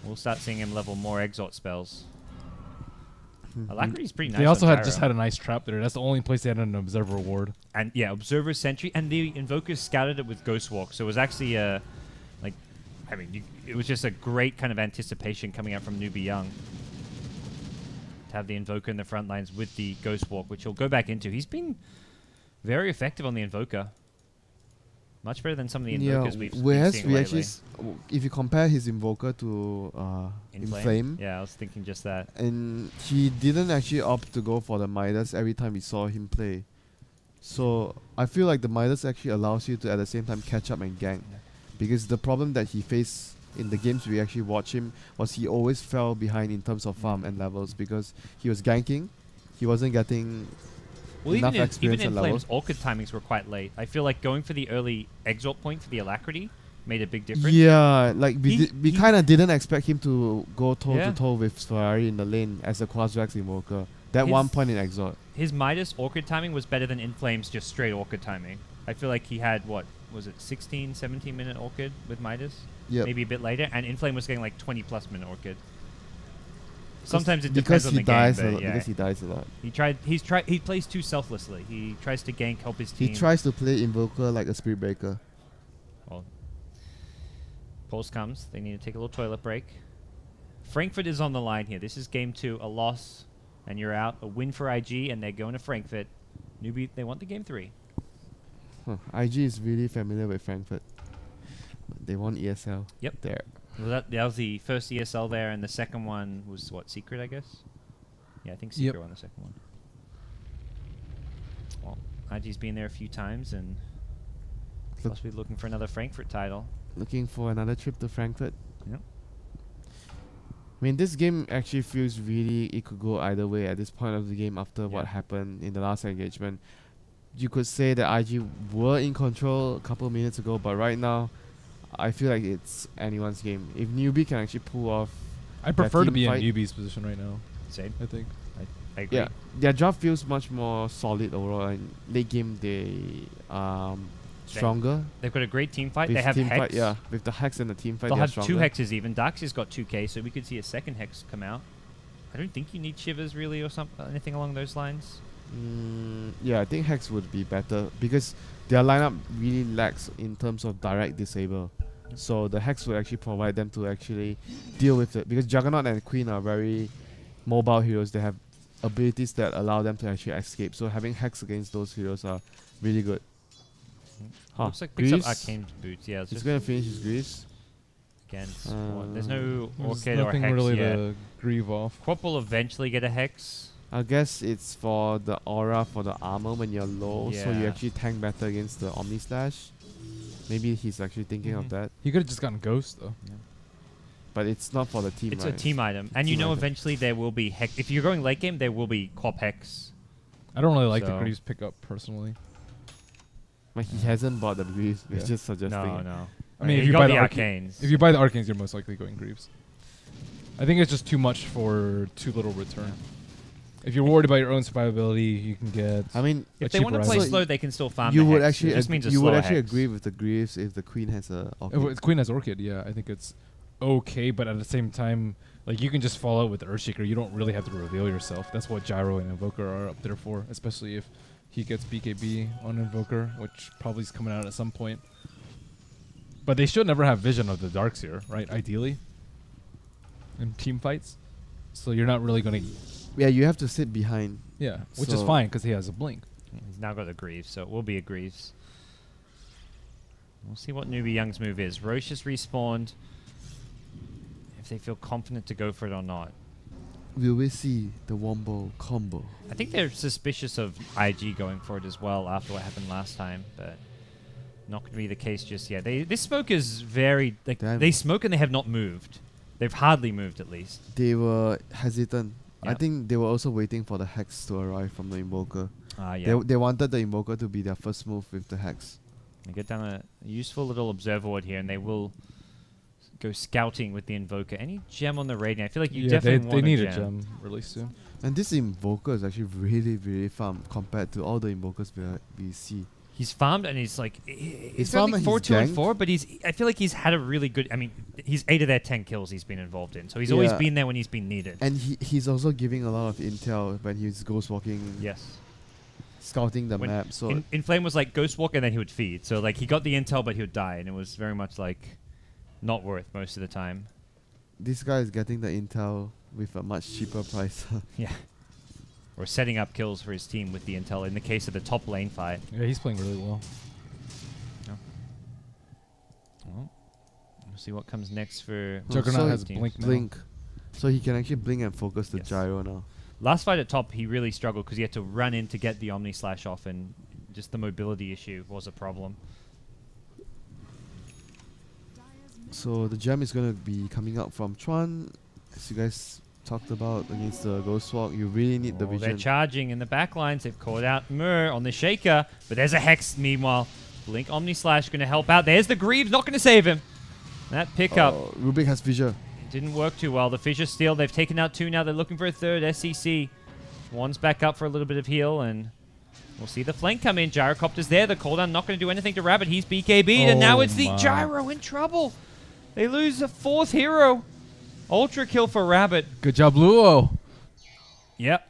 we'll start seeing him level more Exort spells. Alacrity's pretty nice. They also on had just Gyro. had a nice trap there. That's the only place they had an observer ward. And yeah, Observer Sentry, and the Invokers scouted it with Ghost Walk, so it was actually like, I mean, it was just a great kind of anticipation coming out from Newbee Young to have the Invoker in the front lines with the Ghost Walk, which he'll go back into. He's been very effective on the Invoker, much better than some of the Invokers we've been whereas seeing we lately. actually, if you compare his Invoker to Inflame, Yeah, I was thinking just that. and he didn't actually opt to go for the Midas every time we saw him play. So I feel like the Midas actually allows you to at the same time catch up and gank. Because the problem that he faced in the games we actually watch him was he always fell behind in terms of farm and levels because he was ganking, he wasn't getting Well, enough even experience in and level. Flames, Orchid timings were quite late. I feel like going for the early Exalt point for the Alacrity made a big difference. Yeah, like He- we he- kind of didn't expect him to go toe Yeah. to toe with Ferrari in the lane as a Quasvax Invoker. That His- one point in Exalt. His Midas Orchid timing was better than Inflame's just straight Orchid timing. I feel like he had, what, was it 16, 17 minute Orchid with Midas? Yep. Maybe a bit later, and Inflame was getting like 20 plus minute Orchid. Sometimes it because depends on he the dies game, a but lot, yeah. because he dies a lot. He plays too selflessly. He tries to gank, help his team. He tries to play Invoker like a Spirit Breaker. Well, pulse comes. They need to take a little toilet break. Frankfurt is on the line here. This is game 2. A loss, and you're out. A win for IG, and they're going to Frankfurt. Newbee, they want the game 3. Huh. IG is really familiar with Frankfurt. They won ESL. Yep. There. Well, that was the first ESL there, and the second one was, what, Secret, I guess? Yeah, I think Yep. Secret won the second one. Well, IG's been there a few times, and Look- must be looking for another Frankfurt title. Looking for another trip to Frankfurt. Yep. I mean, this game actually feels really it could go either way at this point of the game after what Yeah. happened in the last engagement. You could say that IG were in control a couple of minutes ago, but right now, I feel like it's anyone's game. If Newbee can actually pull off, I prefer to team be fight- in Newbee's position right now. Same. I think. I agree. yeah, their job feels much more solid overall. And late game, they stronger. They've got a great team fight. With They have team Hex. fight, yeah, with the Hex and the team fight, They'll they're have stronger. 2 hexes even. Darksy's got 2k, so we could see a second hex come out. I don't think you need Shivers really or something, anything along those lines. Yeah, I think Hex would be better because their lineup really lacks in terms of direct disable. So the Hex would actually provide them to actually deal with it because Juggernaut and Queen are very mobile heroes. They have abilities that allow them to actually escape. So having Hex against those heroes are really good. Huh. Looks like picks up Greaves? Arcane Boots. Yeah, it's He's just gonna finish his Greaves. against. There's no There's Orchid or nothing Hex really yet. to grieve off. Corp will eventually get a Hex. I guess it's for the aura for the armor when you're low, so you Yeah. actually tank better against the Omni Slash. Maybe he's actually thinking of Mhm. that, He could have just gotten Ghost though. but it's not for the team. It's right? a team item. And you Team know item. eventually there will be Hex. If you're going late game, there will be Corp Hex. I don't really like the So- Greaves pickup personally. But he hasn't bought the Greaves. We're Yeah. just suggesting. No, it. no. I mean, if he you got buy the the Arcanes. If you buy the Arcanes, you're most likely going Greaves. I think it's just too much for too little return. If you're worried about your own survivability, you can get. I mean, If a they want to cheaper play item. slow, they can still farm you the would Hex. actually It just means a you would slower actually Hex. agree with the Greaves if the Queen has a. If Queen has Orchid, yeah, I think it's okay, but at the same time, like you can just fall out with Earthshaker. You don't really have to reveal yourself. That's what Gyro and Invoker are up there for, especially if he gets BKB on Invoker, which probably is coming out at some point. But they should never have vision of the Darkseer, right? Ideally, in team fights, so you're not really gonna. Yeah, you have to sit behind. Yeah, which is So- fine because he has a blink. He's now got the Greaves, so it will be a Greaves. We'll see what Newbee Young's move is. Roche has respawned. If they feel confident to go for it or not. Will we see the Wombo combo? I think they're suspicious of IG going for it as well after what happened last time, but not going to be the case just yet. This smoke is very... like Damn. they smoke and they have not moved. They've hardly moved, at least. They were hesitant I Yep. think they were also waiting for the Hex to arrive from the Invoker. Yeah. They wanted the Invoker to be their first move with the Hex. They get down a useful little observer ward here, and they will go scouting with the Invoker. Any gem on the Radiant? I feel like you definitely they want need a a gem. gem really soon. And this Invoker is actually really, really farm compared to all the Invokers we see. He's farmed, and he's like... He's farmed only and 4, he's 2, and ganked. 4, but I feel like he's had a really good... I mean, he's 8 of their 10 kills he's been involved in, so he's always Yeah. been there when he's been needed. And he's also giving a lot of intel when he's ghost walking, Yes. scouting the When map. So Inflame was like Ghost Walk, and then he would feed. So like he got the intel, but he would die, and it was very much like not worth most of the time. this guy is getting the intel with a much cheaper price. Yeah. Or setting up kills for his team with the intel in the case of the top lane fight. Yeah, he's playing really well. Well, we'll see what comes next for Juggernaut so has teams. blink now. Blink. So he can actually blink and focus the Yes. gyro now. Last fight at top, he really struggled because he had to run in to get the Omni Slash off, and just the mobility issue was a problem. So the gem is going to be coming out from Chuan. As you guys talked about against the Ghost Walk, you really need the They're vision. charging in the back lines. They've caught out Mer on the Shaker, but there's a Hex meanwhile. Blink Omni Slash going to help out. There's the Greaves, not going to save him. That pickup Rubik has Fissure. didn't work too well. The Fissure Steel, they've taken out 2 now. They're looking for a third. SCC. One's back up for a little bit of heal, and we'll see the flank come in. Gyrocopter's there. The cooldown not going to do anything to Rabbit. He's BKB'd, and now Oh it's the my. Gyro in trouble. They lose a 4th hero. Ultra kill for Rabbit. Good job, Luo. Yep.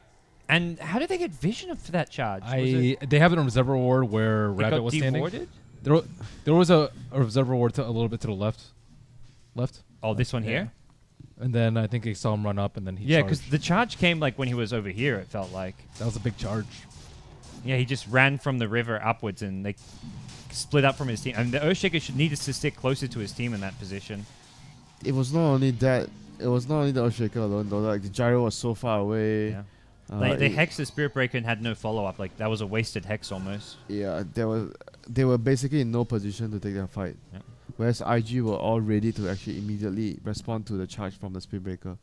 And how did they get vision for that charge? Was it- They have an observer ward where it Rabbit got was standing. dewarded? There was a observer ward a little bit to the left. Oh, this one Yeah. here? And then I think they saw him run up, and then he Yeah, because charged. the charge came like when he was over here, it felt like. That was a big charge. Yeah, he just ran from the river upwards, and they split up from his team. And the Earthshaker should need to stick closer to his team in that position. It was not only that. It was not only the Earthshaker alone though. Like the gyro was so far away. Yeah. Uh, They it- hexed the Spirit Breaker and had no follow-up. Like, that was a wasted hex almost. Yeah, they were basically in no position to take their fight. Yep. Whereas IG were all ready to actually immediately respond to the charge from the Speed Breaker.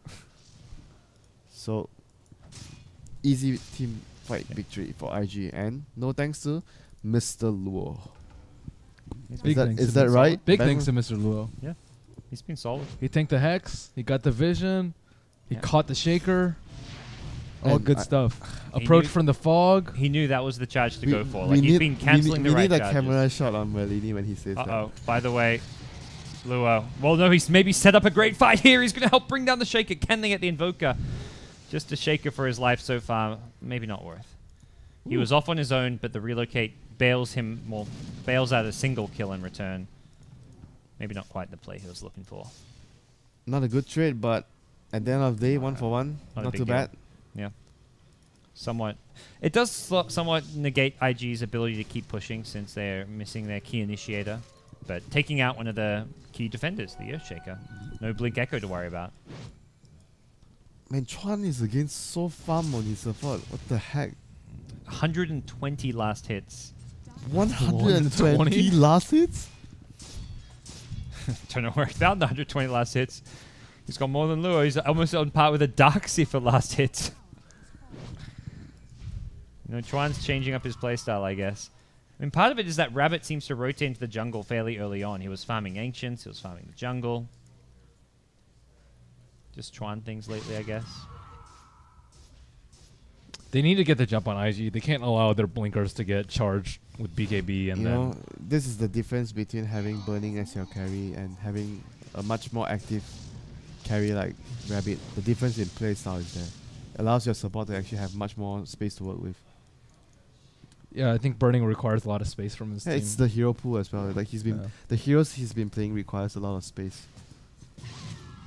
So easy team fight victory for IG, and no thanks to Mr. Luo. Big that- thanks is to that Mr. right, Big Ben? thanks to Mr. Luo. He's been solid. He tanked the hex. He got the vision. He Yeah. caught the shaker. All And good I- stuff. He Approach knew- from the fog. He knew that was the charge to We- go for. we Like, he's need- been we canceling need, the right We need a charges. camera shot on Merlini when he says that. Uh-oh. By the way, Luo. Well, no, he's maybe set up a great fight here. He's going to help bring down the Shaker. Can they get the Invoker? Just a Shaker for his life so far. Maybe not worth. He was off on his own, but the relocate bails out a single kill in return. Maybe not quite the play he was looking for. Not a good trade, but at the end of the day, 1 for 1, not a not big too deal. bad. Yeah. Somewhat. It does somewhat negate IG's ability to keep pushing since they're missing their key initiator. But taking out one of the key defenders, the Earthshaker. No Blink Echo to worry about. Man, Chuan is against so farm on his support. What the heck? 120 last hits. 120 last hits? Don't know where he found the 120 last hits. He's got more than Luo. He's almost on par with a Darkseid for last hits. You know, Chuan's changing up his playstyle, I guess. I mean, part of it is that Rabbit seems to rotate into the jungle fairly early on. He was farming Ancients, he was farming the jungle. Just Chuan things lately, I guess. They need to get the jump on IG. They can't allow their blinkers to get charged with BKB and You then know, this is the difference between having Burning as your carry and having a much more active carry like Rabbit. The difference in play style is there. Allows your support to actually have much more space to work with. yeah, I think burning requires a lot of space from his Yeah, team. it's the hero pool as well. Like Yeah. the heroes he's been playing requires a lot of space,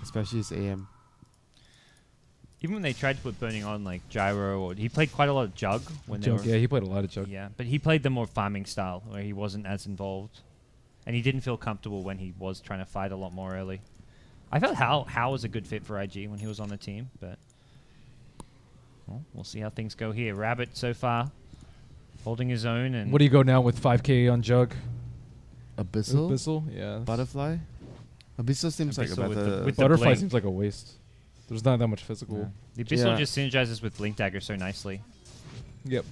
especially his AM. Even when they tried to put Burning on, like Gyro, or he played quite a lot of Jug when they Jug, were. yeah, he played a lot of Jug. Yeah, but he played the more farming style, where he wasn't as involved. And he didn't feel comfortable when he was trying to fight a lot more early. I felt Hal was a good fit for IG when he was on the team, but well, we'll see how things go here. Rabbit so far holding his own, and What do you go now with 5k on Jug? Abyssal? Abyssal? Yeah. Butterfly? Abyssal seems like a Abyssal with the- better... with Butterfly blink. seems like a waste. There's not that much physical. The Abyssal Yeah. just synergizes with Blink Dagger so nicely. Yep.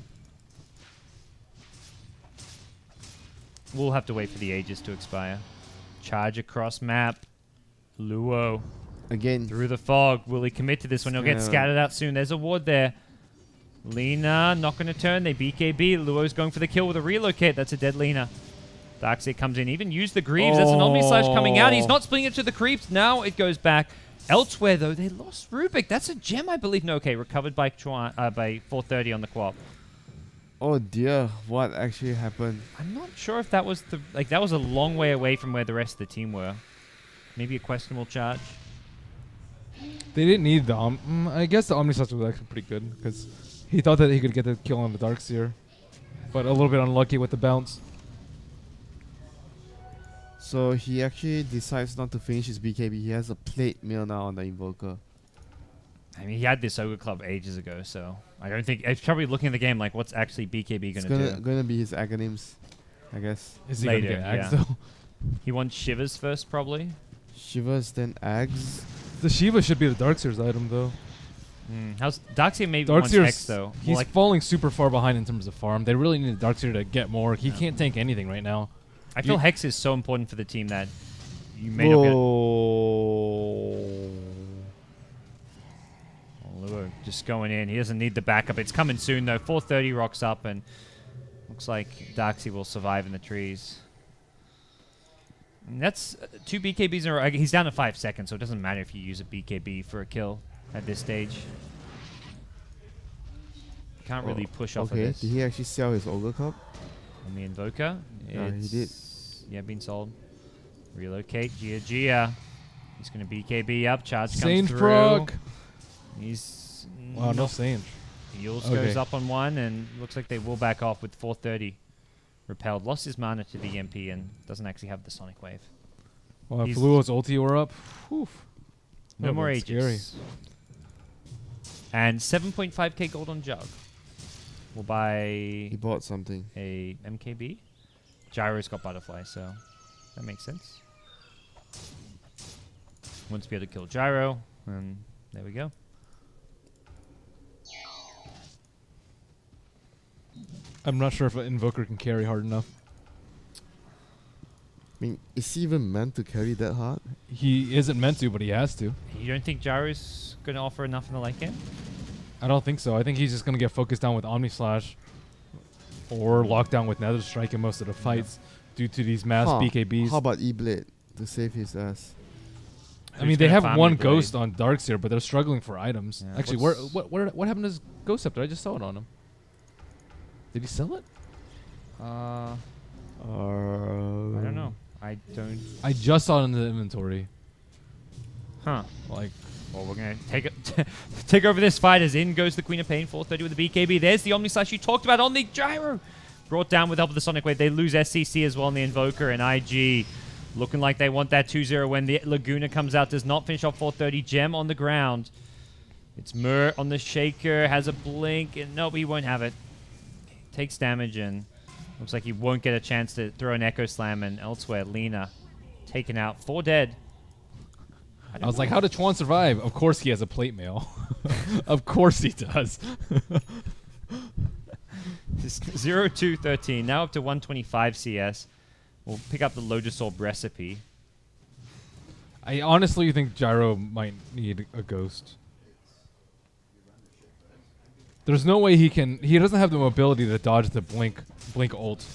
We'll have to wait for the Aegis to expire. Charge across map. Luo Again, through the fog. Will he commit to this one? He'll get Yeah. scattered out soon. There's a ward there. Lina not going to turn. They BKB. Luo's going for the kill with a relocate. That's a dead Lina. Darkseid comes in. Even used the Greaves. That's an Omni Slash coming out. He's not splitting it to the creeps. Now it goes back. Elsewhere, though, they lost Rubik. That's a gem, I believe. No, okay. Recovered by 430 on the co-op. oh dear, what actually happened? I'm not sure if that was the... Like, that was a long way away from where the rest of the team were. Maybe a questionable charge. They didn't need the I guess the Omni Slash was actually pretty good because he thought that he could get the kill on the Darkseer, but a little bit unlucky with the bounce. So he actually decides not to finish his BKB. He has a plate mail now on the Invoker. I mean, he had this Ogre Club ages ago, so I don't think... He's probably looking at the game like, what's actually BKB It's going to do? gonna be his Agonyms, I guess. Is he Later, gonna get Axe yeah. though? He wants Shivers first, probably. Shivers, then Ags. The Shiva should be the Darkseer's item though. How's Darkseer maybe wants X, Darkseer's though. Well, he's like, falling super far behind in terms of farm. They really need Darkseer to get more. He can't tank anything right now. I feel Hex is so important for the team that you may not get... Whoa. Luo just going in. He doesn't need the backup. It's coming soon, though. 430 rocks up, and looks like Darkseer will survive in the trees. And that's 2 BKBs in a row. He's down to 5 seconds, so it doesn't matter if you use a BKB for a kill at this stage. Can't really push off of Okay, this. did he actually sell his Ogre Cup? On the Invoker. Yeah, he did. Yeah, been sold. Relocate. Gia. He's going to BKB up. Charge comes Sange through. proc. He's... Wow, no Sange. Heals Okay. goes up on one, and looks like they will back off with 430. Repelled. Lost his mana to the MP and doesn't actually have the Sonic Wave. Well, if He's- Luo's ulti were up, whew. No That more would've been scary. Aegis. And 7.5k gold on Jug. We'll buy He bought something. a MKB. Gyro's got Butterfly, so that makes sense. Wants to be able to kill Gyro, and there we go. I'm not sure if an Invoker can carry hard enough. I mean, is he even meant to carry that hard? He isn't meant to, but he has to. You don't think Gyro's going to offer enough in the late game? I don't think so. I think he's just going to get focused down with Omni Slash or locked down with Nether Strike in most of the fights due to these mass BKBs. How about E-Blade to save his ass? I mean, Who's they gonna have farm one E-Blade? Ghost on Darkseer, but they're struggling for items. Yeah. Actually, what happened to his Ghost Scepter? I just saw it on him. Did he sell it? I don't know. I don't... I just saw it in the inventory. Huh. Like, Well, we're going to take it take over this fight as in goes the Queen of Pain, 430 with the BKB. There's the Omni Slash you talked about on the Gyro. Brought down with help of the Sonic Wave. They lose SCC as well on the Invoker, and IG looking like they want that 2-0 when the Laguna comes out. Does not finish off 430. Gem on the ground. It's Mer on the Shaker. Has a blink. And nope, he won't have it. Takes damage and looks like he won't get a chance to throw an Echo Slam. And elsewhere, Lina taken out. 4 dead. I was like, how did Chuan survive? Of course he has a plate mail. Of course he does. 0-2-13. Now up to 125 CS. We'll pick up the Lotus Orb recipe. I honestly think Gyro might need a Ghost. There's no way he can... He doesn't have the mobility to dodge the Blink ult.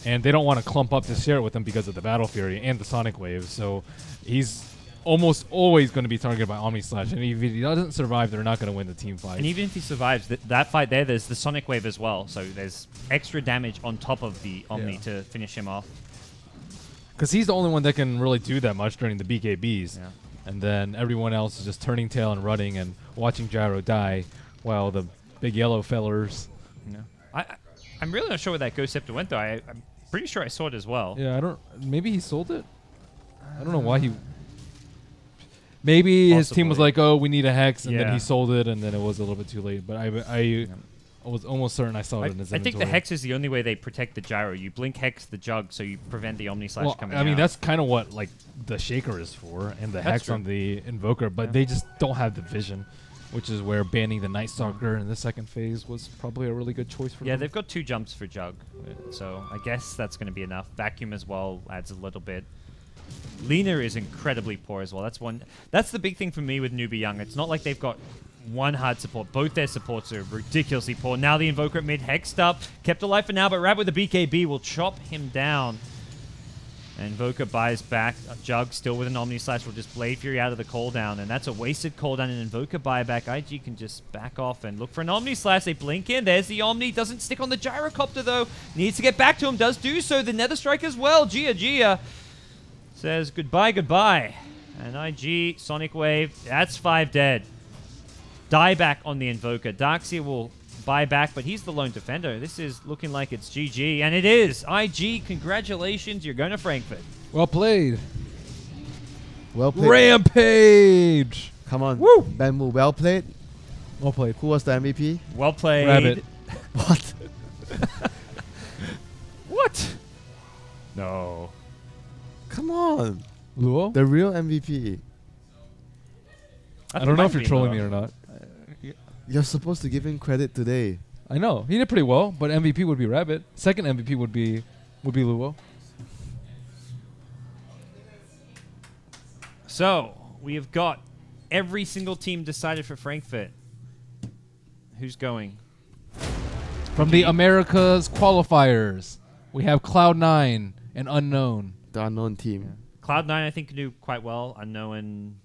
And they don't want to clump up to share it with him because of the Battle Fury and the Sonic Wave. So he's almost always going to be targeted by Omni Slash. And if he doesn't survive, they're not going to win the team fight. And even if he survives, that fight there's the Sonic Wave as well. So there's extra damage on top of the Omni to finish him off. Because he's the only one that can really do that much during the BKBs. Yeah. And then everyone else is just turning tail and running and watching Gyro die while the big yellow fellers... Yeah. I'm really not sure where that Ghost Scepter went, though. I'm pretty sure I saw it as well. Yeah, I don't... Maybe he sold it? I don't know why he... Maybe his team was Possibly. like, oh, we need a Hex, and then Yeah. he sold it, and then it was a little bit too late. But I I was almost certain I saw it in his I think the inventory. Hex is the only way they protect the gyro. You blink Hex the Jug so you prevent the Omni Slash Well, coming I mean, out. that's kind of what like the Shaker is for, and the That's Hex true. on the Invoker, but Yeah. they just don't have the vision, which is where banning the Night Stalker in the second phase was probably a really good choice for Yeah, them. they've got 2 jumps for Jug, so I guess that's going to be enough. Vacuum as well adds a little bit. Lena is incredibly poor as well. That's the big thing for me with Newbee.Y. It's not like they've got one hard support. Both their supports are ridiculously poor. Now the Invoker at mid, hexed up, kept alive for now, but Rab with the BKB will chop him down. And Invoker buys back. Jug still with an Omni Slash will just Blade Fury out of the cooldown, and that's a wasted cooldown. And Invoker buyback. IG can just back off and look for an Omni Slash. They blink in. There's the Omni. Doesn't stick on the Gyrocopter though. Needs to get back to him. Does do so. The Nether Strike as well. Gia says goodbye, goodbye. And IG, Sonic Wave. That's 5 dead. Die back on the Invoker. Darkseer will buy back, but he's the lone defender. This is looking like it's GG, and it is. IG, congratulations. You're going to Frankfurt. Well played. Well played. Rampage. Come on. Woo! Bamboo, well played. Well played. Who was the MVP? Well played. Rabbit. What? What? No. Come on. Luo? The real MVP. I don't know if you're trolling me or not. You're supposed to give him credit today. I know he did pretty well, but MVP would be Rabbit. Second MVP would be Luo. So, we have got every single team decided for Frankfurt. Who's going? From the Americas qualifiers, we have Cloud9 and Unknown. The unknown team. Cloud9, I think, can do quite well. Unknown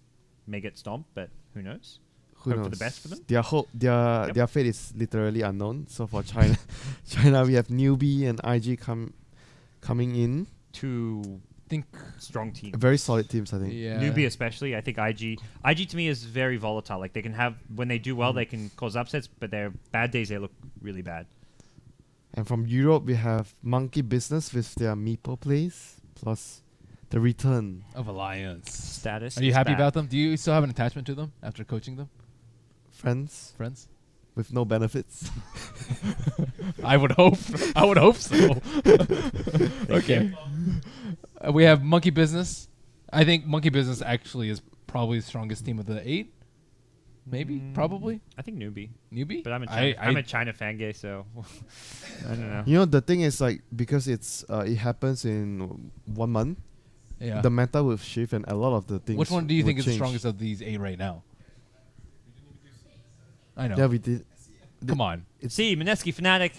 may get stomped, but who knows? Who Hope knows? for the best for them. Their fate is literally unknown. So for China, China we have Newbee and IG coming in. 2 Think strong teams. Very solid teams, I think. yeah. Newbie especially. I think IG to me is very volatile. Like they can have, when they do well, they can cause upsets, but their bad days, they look really bad. And from Europe we have Monkey Business with their Meeple plays plus the return. of Alliance. Status. Are you is happy bad. about them? Do you still have an attachment to them after coaching them, Friends friends? with no benefits. I would hope. I would hope so. Okay. We have Monkey Business. I think Monkey Business actually is probably the strongest team of the 8. Maybe, probably. I think Newbie. Newbie. But I'm a China fan gay, so I don't know. You know the thing is like because it happens in 1 month, yeah. the meta will shift and a lot of the things. Which one do you will think is the change. strongest of these 8 right now? I know. Yeah, we did. Come on. See, Mineski Fnatic.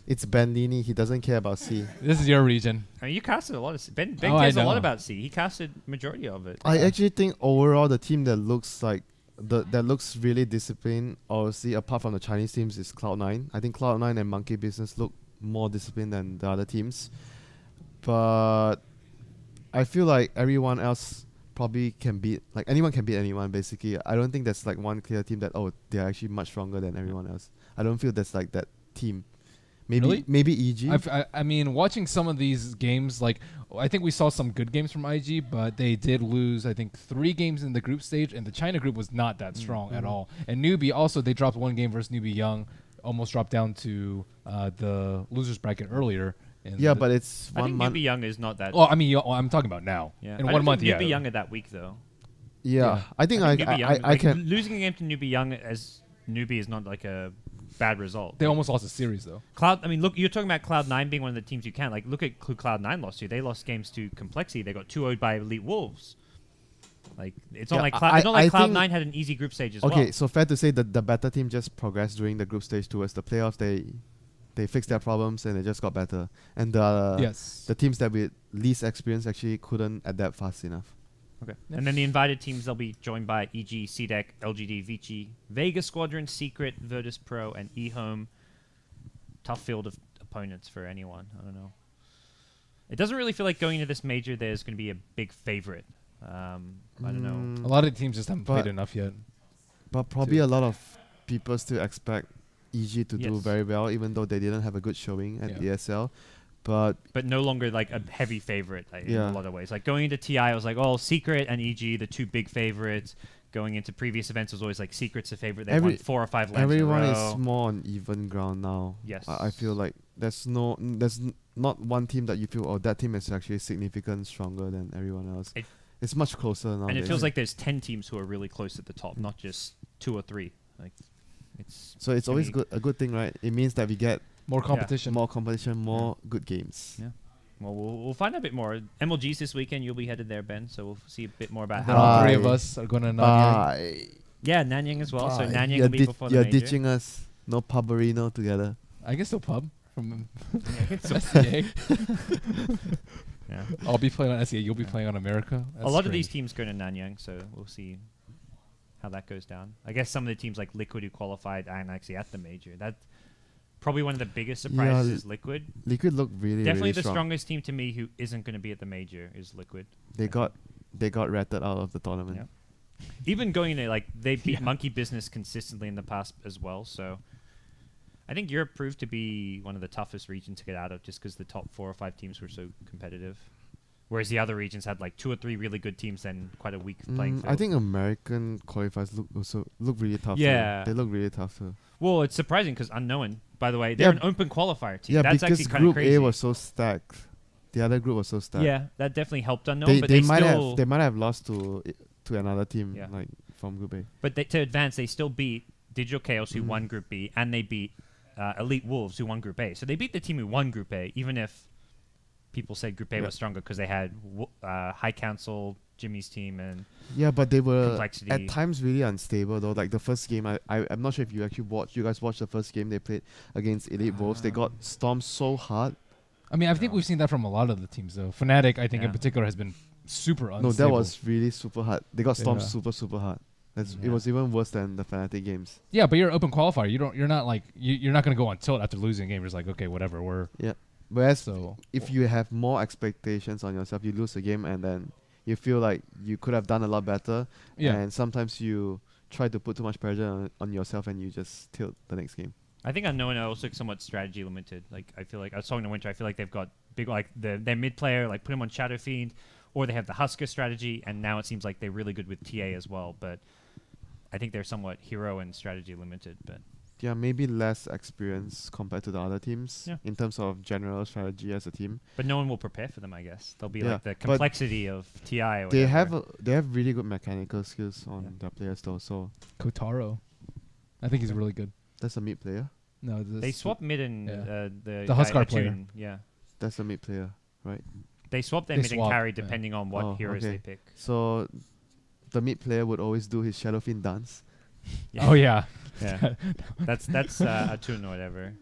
It's Benlini. He doesn't care about C. This is your region. I mean, you casted a lot of C. Ben Oh, I cares a lot know. about C. He casted majority of it. I actually think overall the team that looks like that looks really disciplined, obviously apart from the Chinese teams, is Cloud9. I think Cloud9 and Monkey Business look more disciplined than the other teams. But I feel like everyone else probably can beat, like anyone can beat anyone basically. I don't think there's like one clear team that they're actually much stronger than everyone else. I don't feel there's like that team. Maybe Really? maybe EG. I mean, watching some of these games, like I think we saw some good games from IG, but they did lose, I think, 3 games in the group stage, and the China group was not that strong at all. And Newbie also, they dropped 1 game versus Newbee.Y, almost dropped down to the losers bracket earlier. Yeah, but it's I 1 think month. Newbie.Y is not that. Well, I mean, I'm talking about now. yeah. In I 1 don't month, think yeah. Newbie.Y are that week though. Yeah, I think I Newbie.Y, can. losing a game to Newbie.Y as Newbie is not like a bad result. They almost lost a series, though. I mean, look, you're talking about Cloud9 being one of the teams you can. Like, look at who Cloud9 lost to. They lost games to Complexity. They got 2-0'd by Elite Wolves. Like, it's not Yeah, like I think- Cloud9 had an easy group stage as Okay, well. so fair to say that the better team just progressed during the group stage towards the playoffs. They fixed their problems and they just got better. And Yes. the teams that with least experience actually couldn't adapt fast enough. Okay. And then the invited teams, they'll be joined by EG, CDEC, LGD, Vici, Vega Squadron, Secret, Virtus Pro, and eHome. Tough field of opponents for anyone. I don't know. It doesn't really feel like going into this major there's going to be a big favorite. I don't know. A lot of the teams just haven't played But- enough yet. But probably a lot of people still expect EG to do Yes. very well, even though they didn't have a good showing at Yeah. ESL. But But no longer like a heavy favorite in Yeah. a lot of ways. Like going into TI, I was like, oh, Secret and EG, the 2 big favorites. going into previous events was always like Secret's a favorite. They Every- won 4 or 5 lands Everyone in a is row. more on even ground now. Yes. I feel like there's not one team that you feel, oh, that team is actually significantly stronger than everyone else. It's much closer now. And it feels like there's 10 teams who are really close at the top, not just 2 or 3. Like, it's so it's always a good thing, right? It means that we get More competition. more competition, more good games. Yeah. Well, we'll find out a bit more. MLG's this weekend. You'll be headed there, Ben. So we'll see a bit more about And then how. all 3 of Bye. us are going to Nanyang. Bye. Yeah, Nanyang as well. So Bye. Nanyang You're will be before the you're major. ditching us. No pubberino together. I guess still pub from So- SCA. Yeah. I'll be playing on SCA. You'll be Yeah. playing on America. A lot of these teams go to Nanyang, so we'll see how that goes down. I guess some of the teams like Liquid who qualified aren't actually at the major. That's probably one of the biggest surprises is Liquid. Liquid look really Definitely really the strong. strongest team to me who isn't going to be at the major is Liquid. They got ratted out of the tournament. Yeah. Even going into like they beat Yeah. Monkey Business consistently in the past as well. So I think Europe proved to be one of the toughest regions to get out of just because the top 4 or 5 teams were so competitive. Whereas the other regions had like 2 or 3 really good teams and quite a weak playing field. I think American qualifiers look really tough. Yeah. They look really tough too. Well, it's surprising because Unknown, by the way, they're Yeah, an open qualifier team. Yeah, That's because actually kind of Group crazy. A was so stacked. The other group was so stacked. Yeah, that definitely helped Unknown, but they might still. have lost to another team Yeah. like from Group A. But to advance, they still beat Digital Chaos, who won Group B, and they beat Elite Wolves, who won Group A. So they beat the team who won Group A, even if people said Group A Yeah. was stronger because they had High Council, Jimmy's team, and Yeah, but they were Complexity. at times really unstable though. Like the first game, I'm not sure if you actually you guys watched the first game they played against Elite Wolves. They got stomped so hard. I mean, I think we've seen that from a lot of the teams, though. Fnatic, I think, in Yeah. particular, has been super unstable. No, that was really super hard. They got stomped Yeah. super hard. It Yeah. was even worse than the Fnatic games. Yeah, but you're an open qualifier. You're not like you're not gonna go on tilt after losing a game. You're just like, okay, whatever. Whereas So if you have more expectations on yourself, you lose a game and then you feel like you could have done a lot better. yeah. And sometimes you try to put too much pressure on yourself and you just tilt the next game. I think Unknown are also somewhat strategy limited. Like I feel like I was talking to WinteR. I feel like they've got big like their mid player, like put him on Shadow Fiend, or they have the Husker strategy, and now it seems like they're really good with TA as well. But I think they're somewhat hero and strategy limited. But Yeah, maybe less experience compared to the other teams Yeah. in terms of general strategy as a team. no one will prepare for them. I guess they'll be Yeah, like the but complexity of TI. Or They whatever. have really good mechanical skills on Yeah. their players though. So Kotaro, I think he's really good. that's a mid player. No, They swap mid and Yeah. the The Huskar guy, player. Attune, yeah. That's a mid player, right? They swap their They mid and swap, carry yeah. depending on what Oh, heroes okay. they pick. So the mid player would always do his Shadow Fiend dance. Yeah. Oh yeah. Yeah, that's Attune or whatever.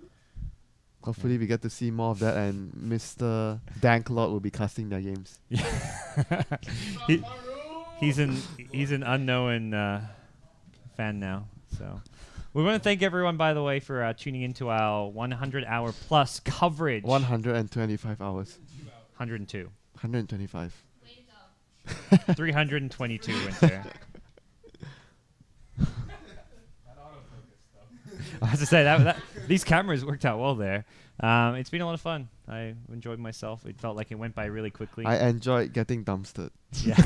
Hopefully we get to see more of that and Mr. Danklot will be casting their games. He's an unknown fan now. So we want to thank everyone, by the way, for tuning into our 100-hour plus coverage. 125 hours. 102. 125. 322 WinteR. I have to say that these cameras worked out well there. It's been a lot of fun. I enjoyed myself. It felt like it went by really quickly. I enjoyed getting dumpstered. Yeah.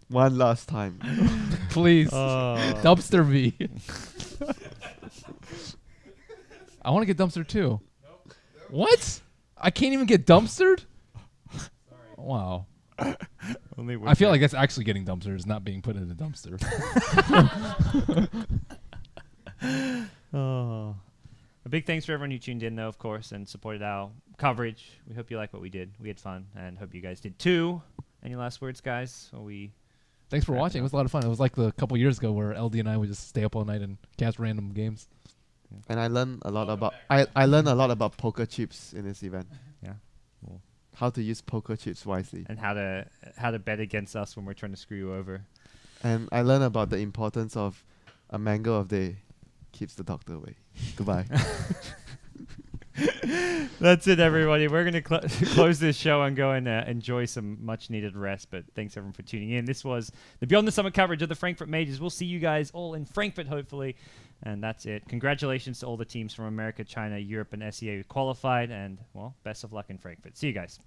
One last time. Please, Oh. dumpster V. I want to get dumpster too. What? I can't even get dumpstered? Wow. Only I feel like that's actually getting dumpstered, is not being put in the dumpster. Oh. A big thanks for everyone who tuned in, though, of course, and supported our coverage. We hope you like what we did. We had fun, and hope you guys did too. Any last words, guys? Or we Thanks for Wrap it watching. It was a lot of fun. It was like the couple years ago where LD and I would just stay up all night and cast random games. And I learned a lot about I learned a lot about poker chips in this event. Yeah. Cool. How to use poker chips wisely. and how to bet against us when we're trying to screw you over. And I learned about the importance of a mango of day keeps the doctor away. Goodbye. That's it, everybody. We're going to close this show and go and enjoy some much-needed rest. But thanks, everyone, for tuning in. This was the Beyond the Summer coverage of the Frankfurt Majors. We'll see you guys all in Frankfurt, hopefully. And that's it. Congratulations to all the teams from America, China, Europe, and SEA who qualified. And, well, best of luck in Frankfurt. See you guys.